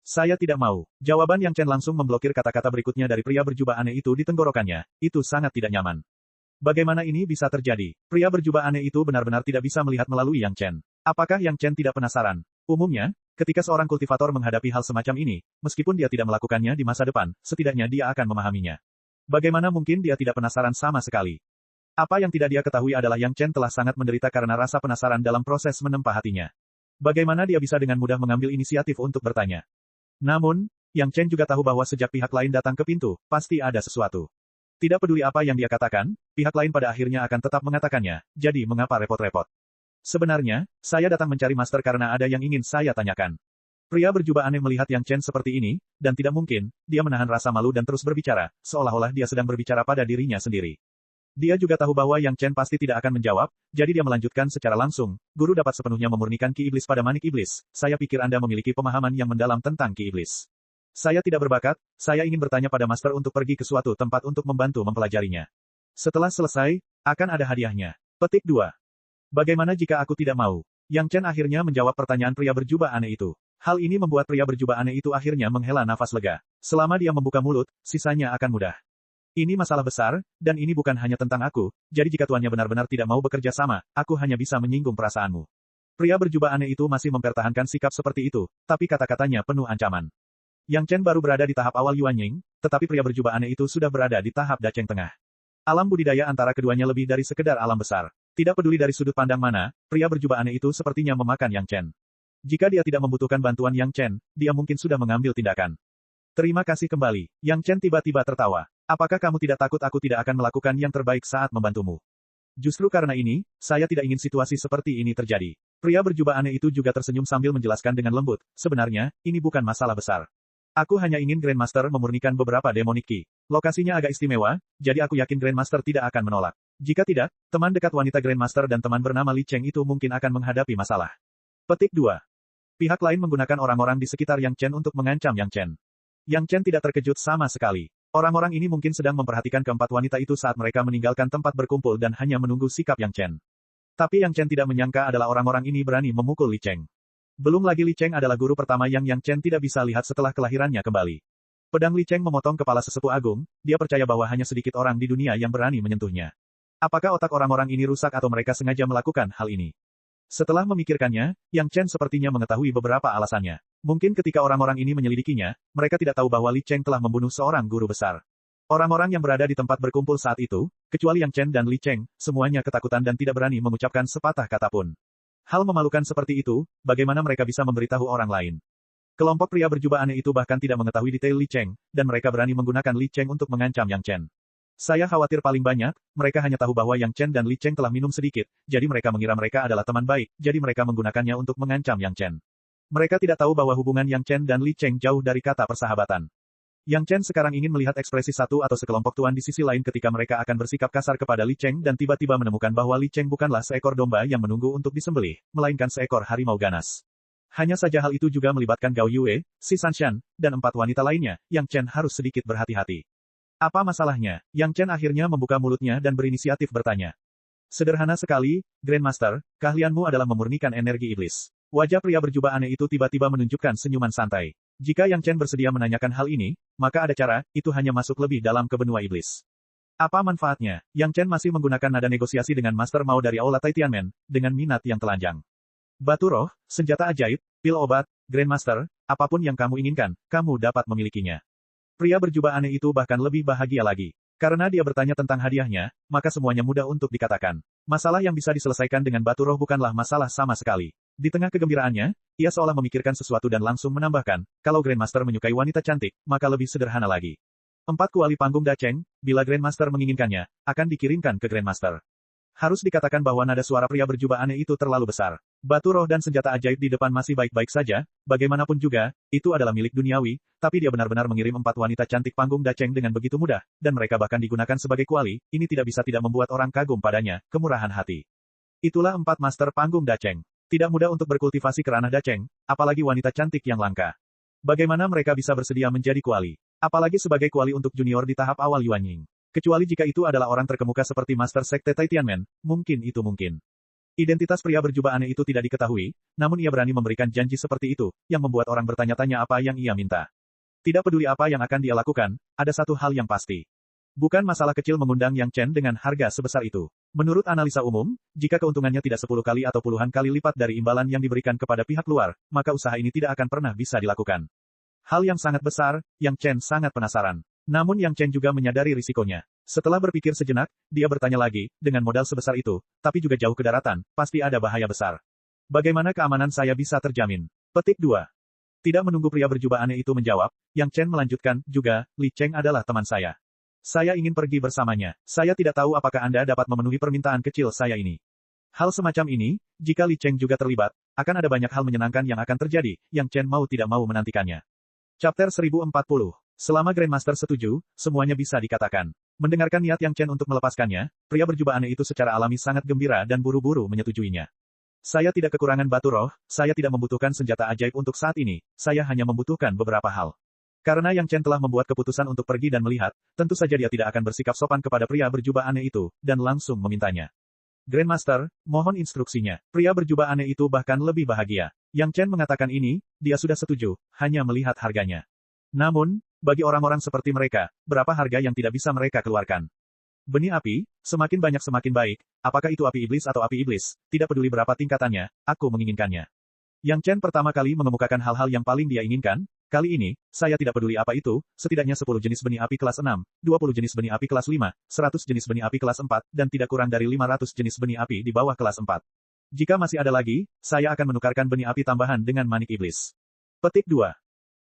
A: Saya tidak mau. Jawaban Yang Chen langsung memblokir kata-kata berikutnya dari pria berjubah aneh itu di tenggorokannya. Itu sangat tidak nyaman. Bagaimana ini bisa terjadi? Pria berjubah aneh itu benar-benar tidak bisa melihat melalui Yang Chen. Apakah Yang Chen tidak penasaran? Umumnya, ketika seorang kultivator menghadapi hal semacam ini, meskipun dia tidak melakukannya di masa depan, setidaknya dia akan memahaminya. Bagaimana mungkin dia tidak penasaran sama sekali? Apa yang tidak dia ketahui adalah Yang Chen telah sangat menderita karena rasa penasaran dalam proses menempa hatinya. Bagaimana dia bisa dengan mudah mengambil inisiatif untuk bertanya? Namun, Yang Chen juga tahu bahwa sejak pihak lain datang ke pintu, pasti ada sesuatu. Tidak peduli apa yang dia katakan, pihak lain pada akhirnya akan tetap mengatakannya, jadi mengapa repot-repot? Sebenarnya, saya datang mencari master karena ada yang ingin saya tanyakan. Pria berjubah aneh melihat Yang Chen seperti ini, dan tidak mungkin, dia menahan rasa malu dan terus berbicara, seolah-olah dia sedang berbicara pada dirinya sendiri. Dia juga tahu bahwa Yang Chen pasti tidak akan menjawab, jadi dia melanjutkan secara langsung, guru dapat sepenuhnya memurnikan Ki Iblis pada manik iblis, saya pikir Anda memiliki pemahaman yang mendalam tentang Ki Iblis. Saya tidak berbakat, saya ingin bertanya pada master untuk pergi ke suatu tempat untuk membantu mempelajarinya. Setelah selesai, akan ada hadiahnya. Petik 2. Bagaimana jika aku tidak mau? Yang Chen akhirnya menjawab pertanyaan pria berjubah aneh itu. Hal ini membuat pria berjubah aneh itu akhirnya menghela nafas lega. Selama dia membuka mulut, sisanya akan mudah. Ini masalah besar, dan ini bukan hanya tentang aku, jadi jika tuannya benar-benar tidak mau bekerja sama, aku hanya bisa menyinggung perasaanmu. Pria berjubah aneh itu masih mempertahankan sikap seperti itu, tapi kata-katanya penuh ancaman. Yang Chen baru berada di tahap awal Yuan Ying, tetapi pria berjubah aneh itu sudah berada di tahap Dacheng tengah. Alam budidaya antara keduanya lebih dari sekedar alam besar. Tidak peduli dari sudut pandang mana, pria berjubah aneh itu sepertinya memakan Yang Chen. Jika dia tidak membutuhkan bantuan Yang Chen, dia mungkin sudah mengambil tindakan. Terima kasih kembali. Yang Chen tiba-tiba tertawa. Apakah kamu tidak takut aku tidak akan melakukan yang terbaik saat membantumu? Justru karena ini, saya tidak ingin situasi seperti ini terjadi. Pria berjubah aneh itu juga tersenyum sambil menjelaskan dengan lembut, sebenarnya, ini bukan masalah besar. Aku hanya ingin Grandmaster memurnikan beberapa demonic ki. Lokasinya agak istimewa, jadi aku yakin Grandmaster tidak akan menolak. Jika tidak, teman dekat wanita Grandmaster dan teman bernama Li Cheng itu mungkin akan menghadapi masalah. Petik 2. Pihak lain menggunakan orang-orang di sekitar Yang Chen untuk mengancam Yang Chen. Yang Chen tidak terkejut sama sekali. Orang-orang ini mungkin sedang memperhatikan keempat wanita itu saat mereka meninggalkan tempat berkumpul dan hanya menunggu sikap Yang Chen. Tapi Yang Chen tidak menyangka adalah orang-orang ini berani memukul Li Cheng. Belum lagi Li Cheng adalah guru pertama yang Yang Chen tidak bisa lihat setelah kelahirannya kembali. Pedang Li Cheng memotong kepala sesepuh agung, dia percaya bahwa hanya sedikit orang di dunia yang berani menyentuhnya. Apakah otak orang-orang ini rusak atau mereka sengaja melakukan hal ini? Setelah memikirkannya, Yang Chen sepertinya mengetahui beberapa alasannya. Mungkin ketika orang-orang ini menyelidikinya, mereka tidak tahu bahwa Li Cheng telah membunuh seorang guru besar. Orang-orang yang berada di tempat berkumpul saat itu, kecuali Yang Chen dan Li Cheng, semuanya ketakutan dan tidak berani mengucapkan sepatah kata pun. Hal memalukan seperti itu, bagaimana mereka bisa memberitahu orang lain? Kelompok pria berjubah aneh itu bahkan tidak mengetahui detail Li Cheng, dan mereka berani menggunakan Li Cheng untuk mengancam Yang Chen. Saya khawatir paling banyak, mereka hanya tahu bahwa Yang Chen dan Li Cheng telah minum sedikit, jadi mereka mengira mereka adalah teman baik, jadi mereka menggunakannya untuk mengancam Yang Chen. Mereka tidak tahu bahwa hubungan Yang Chen dan Li Cheng jauh dari kata persahabatan. Yang Chen sekarang ingin melihat ekspresi satu atau sekelompok tuan di sisi lain ketika mereka akan bersikap kasar kepada Li Cheng dan tiba-tiba menemukan bahwa Li Cheng bukanlah seekor domba yang menunggu untuk disembelih, melainkan seekor harimau ganas. Hanya saja hal itu juga melibatkan Gao Yue, Si Sanshan, dan 4 wanita lainnya, Yang Chen harus sedikit berhati-hati. Apa masalahnya? Yang Chen akhirnya membuka mulutnya dan berinisiatif bertanya. Sederhana sekali, Grandmaster, keahlianmu adalah memurnikan energi iblis. Wajah pria berjubah aneh itu tiba-tiba menunjukkan senyuman santai. Jika Yang Chen bersedia menanyakan hal ini, maka ada cara, itu hanya masuk lebih dalam ke benua iblis. Apa manfaatnya? Yang Chen masih menggunakan nada negosiasi dengan Master Mao dari Aula Taitianmen, dengan minat yang telanjang. Batu roh, senjata ajaib, pil obat, Grandmaster, apapun yang kamu inginkan, kamu dapat memilikinya. Pria berjubah aneh itu bahkan lebih bahagia lagi. Karena dia bertanya tentang hadiahnya, maka semuanya mudah untuk dikatakan. Masalah yang bisa diselesaikan dengan batu roh bukanlah masalah sama sekali. Di tengah kegembiraannya, ia seolah memikirkan sesuatu dan langsung menambahkan, kalau Grandmaster menyukai wanita cantik, maka lebih sederhana lagi. 4 kuali panggung Dacheng, bila Grandmaster menginginkannya, akan dikirimkan ke Grandmaster. Harus dikatakan bahwa nada suara pria berjubah aneh itu terlalu besar. Batu roh dan senjata ajaib di depan masih baik-baik saja, bagaimanapun juga, itu adalah milik duniawi, tapi dia benar-benar mengirim 4 wanita cantik panggung Dacheng dengan begitu mudah, dan mereka bahkan digunakan sebagai kuali, ini tidak bisa tidak membuat orang kagum padanya, kemurahan hati. Itulah 4 master panggung Dacheng. Tidak mudah untuk berkultivasi ke ranah Dacheng, apalagi wanita cantik yang langka. Bagaimana mereka bisa bersedia menjadi kuali? Apalagi sebagai kuali untuk junior di tahap awal Yuan Ying. Kecuali jika itu adalah orang terkemuka seperti Master Sekte Taitianmen, mungkin itu mungkin. Identitas pria berjubah aneh itu tidak diketahui, namun ia berani memberikan janji seperti itu, yang membuat orang bertanya-tanya apa yang ia minta. Tidak peduli apa yang akan dia lakukan, ada satu hal yang pasti. Bukan masalah kecil mengundang Yang Chen dengan harga sebesar itu. Menurut analisa umum, jika keuntungannya tidak 10 kali atau puluhan kali lipat dari imbalan yang diberikan kepada pihak luar, maka usaha ini tidak akan pernah bisa dilakukan. Hal yang sangat besar, Yang Chen sangat penasaran. Namun Yang Chen juga menyadari risikonya. Setelah berpikir sejenak, dia bertanya lagi, dengan modal sebesar itu, tapi juga jauh ke daratan, pasti ada bahaya besar. Bagaimana keamanan saya bisa terjamin? Petik 2. Tidak menunggu pria berjubah aneh itu menjawab, Yang Chen melanjutkan, juga, Li Cheng adalah teman saya. Saya ingin pergi bersamanya. Saya tidak tahu apakah Anda dapat memenuhi permintaan kecil saya ini. Hal semacam ini, jika Li Cheng juga terlibat, akan ada banyak hal menyenangkan yang akan terjadi, Yang Chen mau tidak mau menantikannya. Chapter 1040. Selama Grandmaster setuju, semuanya bisa dikatakan. Mendengarkan niat Yang Chen untuk melepaskannya, pria berjubah aneh itu secara alami sangat gembira dan buru-buru menyetujuinya. Saya tidak kekurangan batu roh, saya tidak membutuhkan senjata ajaib untuk saat ini, saya hanya membutuhkan beberapa hal. Karena Yang Chen telah membuat keputusan untuk pergi dan melihat, tentu saja dia tidak akan bersikap sopan kepada pria berjubah aneh itu, dan langsung memintanya. Grandmaster, mohon instruksinya. Pria berjubah aneh itu bahkan lebih bahagia. Yang Chen mengatakan ini, dia sudah setuju, hanya melihat harganya. Namun, bagi orang-orang seperti mereka, berapa harga yang tidak bisa mereka keluarkan? Benih api, semakin banyak semakin baik, apakah itu api iblis atau api iblis, tidak peduli berapa tingkatannya, aku menginginkannya. Yang Chen pertama kali mengemukakan hal-hal yang paling dia inginkan, kali ini, saya tidak peduli apa itu, setidaknya 10 jenis benih api kelas 6, 20 jenis benih api kelas 5, 100 jenis benih api kelas 4, dan tidak kurang dari 500 jenis benih api di bawah kelas 4. Jika masih ada lagi, saya akan menukarkan benih api tambahan dengan manik iblis. Petik 2.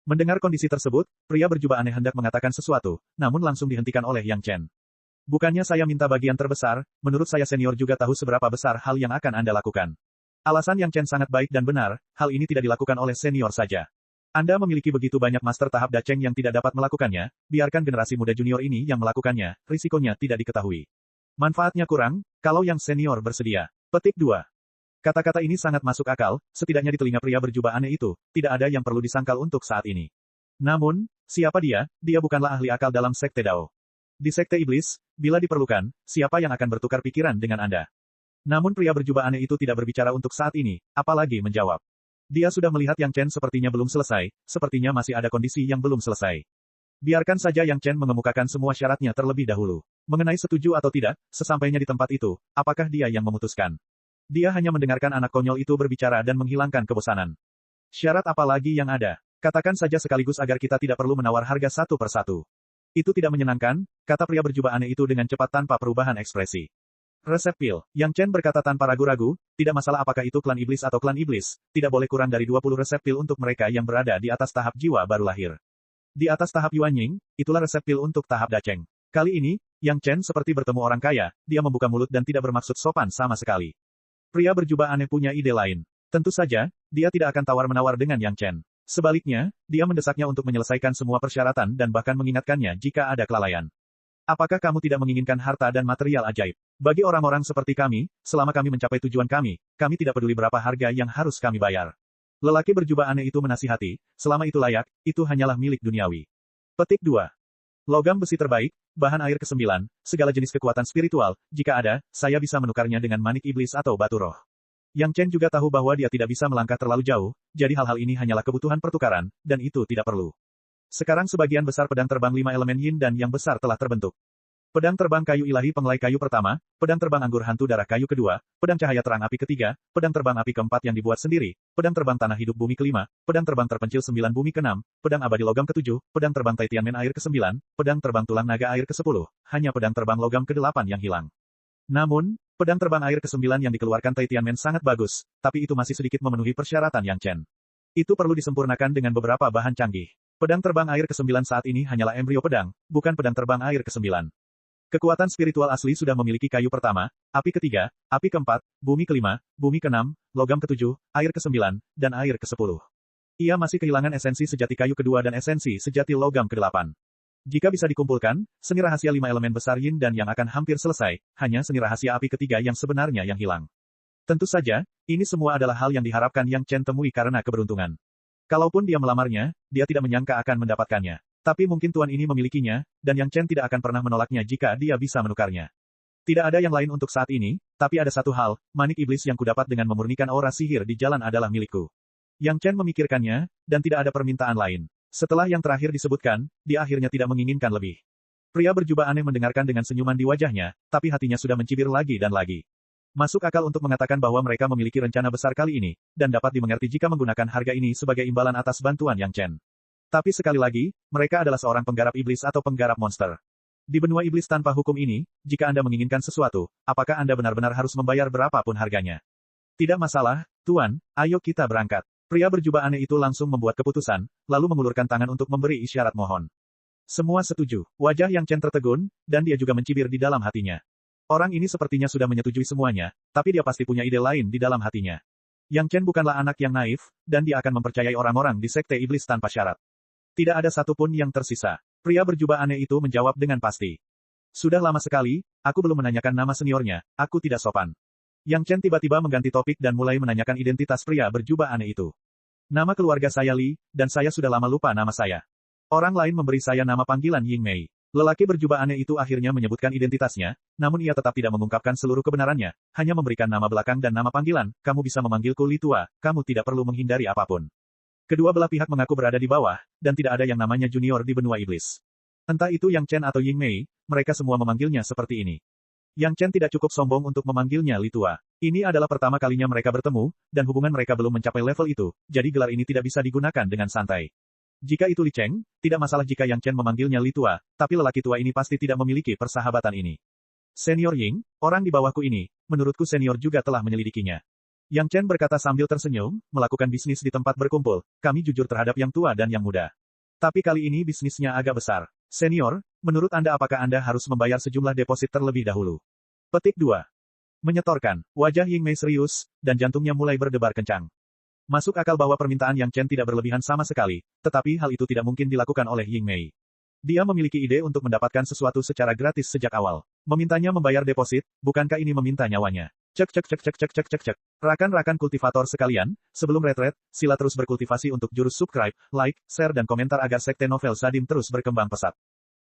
A: Mendengar kondisi tersebut, pria berjubah aneh hendak mengatakan sesuatu, namun langsung dihentikan oleh Yang Chen. Bukannya saya minta bagian terbesar, menurut saya senior juga tahu seberapa besar hal yang akan Anda lakukan. Alasan Yang Chen sangat baik dan benar, hal ini tidak dilakukan oleh senior saja. Anda memiliki begitu banyak master tahap Dacheng yang tidak dapat melakukannya, biarkan generasi muda junior ini yang melakukannya, risikonya tidak diketahui. Manfaatnya kurang, kalau yang senior bersedia. Petik 2. Kata-kata ini sangat masuk akal, setidaknya di telinga pria berjubah aneh itu, tidak ada yang perlu disangkal untuk saat ini. Namun, siapa dia? Dia bukanlah ahli akal dalam Sekte Dao. Di Sekte Iblis, bila diperlukan, siapa yang akan bertukar pikiran dengan Anda? Namun pria berjubah aneh itu tidak berbicara untuk saat ini, apalagi menjawab. Dia sudah melihat Yang Chen sepertinya belum selesai, sepertinya masih ada kondisi yang belum selesai. Biarkan saja Yang Chen mengemukakan semua syaratnya terlebih dahulu. Mengenai setuju atau tidak, sesampainya di tempat itu, apakah dia yang memutuskan? Dia hanya mendengarkan anak konyol itu berbicara dan menghilangkan kebosanan. Syarat apa lagi yang ada? Katakan saja sekaligus agar kita tidak perlu menawar harga satu per satu. Itu tidak menyenangkan, kata pria berjubah aneh itu dengan cepat tanpa perubahan ekspresi. Resep pil. Yang Chen berkata tanpa ragu-ragu, tidak masalah apakah itu klan iblis atau klan iblis, tidak boleh kurang dari 20 resep pil untuk mereka yang berada di atas tahap jiwa baru lahir. Di atas tahap Yuan Ying, itulah resep pil untuk tahap Dacheng. Kali ini, Yang Chen seperti bertemu orang kaya, dia membuka mulut dan tidak bermaksud sopan sama sekali. Pria berjubah aneh punya ide lain. Tentu saja, dia tidak akan tawar-menawar dengan Yang Chen. Sebaliknya, dia mendesaknya untuk menyelesaikan semua persyaratan dan bahkan mengingatkannya jika ada kelalaian. Apakah kamu tidak menginginkan harta dan material ajaib? Bagi orang-orang seperti kami, selama kami mencapai tujuan kami tidak peduli berapa harga yang harus kami bayar. Lelaki berjubah aneh itu menasihati, selama itu layak, itu hanyalah milik duniawi. Petik 2. Logam besi terbaik, bahan air ke-9, segala jenis kekuatan spiritual, jika ada, saya bisa menukarnya dengan manik iblis atau batu roh. Yang Chen juga tahu bahwa dia tidak bisa melangkah terlalu jauh, jadi hal-hal ini hanyalah kebutuhan pertukaran, dan itu tidak perlu. Sekarang sebagian besar pedang terbang 5 elemen yin dan yang besar telah terbentuk. Pedang terbang kayu ilahi pengelai kayu pertama, pedang terbang anggur hantu darah kayu kedua, pedang cahaya terang api ketiga, pedang terbang api keempat yang dibuat sendiri, pedang terbang tanah hidup bumi kelima, pedang terbang terpencil 9 bumi keenam, pedang abadi logam ketujuh, pedang terbang Taitianmen air ke-9, pedang terbang tulang naga air ke-10, hanya pedang terbang logam ke-8 yang hilang. Namun, pedang terbang air ke-9 yang dikeluarkan Taitianmen sangat bagus, tapi itu masih sedikit memenuhi persyaratan Yang Chen. Itu perlu disempurnakan dengan beberapa bahan canggih. Pedang terbang air ke-9 saat ini hanyalah embrio pedang, bukan pedang terbang air ke-9. Kekuatan spiritual asli sudah memiliki kayu pertama, api ketiga, api keempat, bumi kelima, bumi keenam, logam ketujuh, air ke-9, dan air ke-10. Ia masih kehilangan esensi sejati kayu kedua dan esensi sejati logam ke-8. Jika bisa dikumpulkan, seni rahasia 5 elemen besar yin dan yang akan hampir selesai, hanya seni rahasia api ketiga yang sebenarnya yang hilang. Tentu saja, ini semua adalah hal yang diharapkan Yang Chen temui karena keberuntungan. Kalaupun dia melamarnya, dia tidak menyangka akan mendapatkannya. Tapi mungkin tuan ini memilikinya, dan Yang Chen tidak akan pernah menolaknya jika dia bisa menukarnya. Tidak ada yang lain untuk saat ini, tapi ada satu hal, manik iblis yang kudapat dengan memurnikan aura sihir di jalan adalah milikku. Yang Chen memikirkannya, dan tidak ada permintaan lain. Setelah yang terakhir disebutkan, dia akhirnya tidak menginginkan lebih. Pria berjubah aneh mendengarkan dengan senyuman di wajahnya, tapi hatinya sudah mencibir lagi dan lagi. Masuk akal untuk mengatakan bahwa mereka memiliki rencana besar kali ini, dan dapat dimengerti jika menggunakan harga ini sebagai imbalan atas bantuan Yang Chen. Tapi sekali lagi, mereka adalah seorang penggarap iblis atau penggarap monster. Di benua iblis tanpa hukum ini, jika Anda menginginkan sesuatu, apakah Anda benar-benar harus membayar berapapun harganya? Tidak masalah, Tuan, ayo kita berangkat. Pria berjubah aneh itu langsung membuat keputusan, lalu mengulurkan tangan untuk memberi isyarat mohon. Semua setuju. Wajah Yang Chen tertegun, dan dia juga mencibir di dalam hatinya. Orang ini sepertinya sudah menyetujui semuanya, tapi dia pasti punya ide lain di dalam hatinya. Yang Chen bukanlah anak yang naif, dan dia akan mempercayai orang-orang di sekte iblis tanpa syarat. Tidak ada satupun yang tersisa. Pria berjubah aneh itu menjawab dengan pasti. Sudah lama sekali, aku belum menanyakan nama seniornya, aku tidak sopan. Yang Chen tiba-tiba mengganti topik dan mulai menanyakan identitas pria berjubah aneh itu. Nama keluarga saya Li, dan saya sudah lama lupa nama saya. Orang lain memberi saya nama panggilan Ying Mei. Lelaki berjubah aneh itu akhirnya menyebutkan identitasnya, namun ia tetap tidak mengungkapkan seluruh kebenarannya, hanya memberikan nama belakang dan nama panggilan, kamu bisa memanggilku Li Tua, kamu tidak perlu menghindari apapun. Kedua belah pihak mengaku berada di bawah, dan tidak ada yang namanya junior di benua iblis. Entah itu Yang Chen atau Ying Mei, mereka semua memanggilnya seperti ini. Yang Chen tidak cukup sombong untuk memanggilnya Li Tua. Ini adalah pertama kalinya mereka bertemu, dan hubungan mereka belum mencapai level itu, jadi gelar ini tidak bisa digunakan dengan santai. Jika itu Li Cheng, tidak masalah jika Yang Chen memanggilnya Li Tua, tapi lelaki tua ini pasti tidak memiliki persahabatan ini. Senior Ying, orang di bawahku ini, menurutku senior juga telah menyelidikinya. Yang Chen berkata sambil tersenyum, melakukan bisnis di tempat berkumpul, kami jujur terhadap yang tua dan yang muda. Tapi kali ini bisnisnya agak besar. Senior, menurut Anda apakah Anda harus membayar sejumlah deposit terlebih dahulu? Petik 2. Menyetorkan, wajah Ying Mei serius, dan jantungnya mulai berdebar kencang. Masuk akal bahwa permintaan Yang Chen tidak berlebihan sama sekali, tetapi hal itu tidak mungkin dilakukan oleh Ying Mei. Dia memiliki ide untuk mendapatkan sesuatu secara gratis sejak awal. Memintanya membayar deposit, bukankah ini meminta nyawanya? Cek cek cek cek cek cek cek cek. Rakan-rakan kultivator sekalian, sebelum retret, sila terus berkultivasi untuk jurus subscribe, like, share dan komentar agar sekte novel Sadim terus berkembang pesat.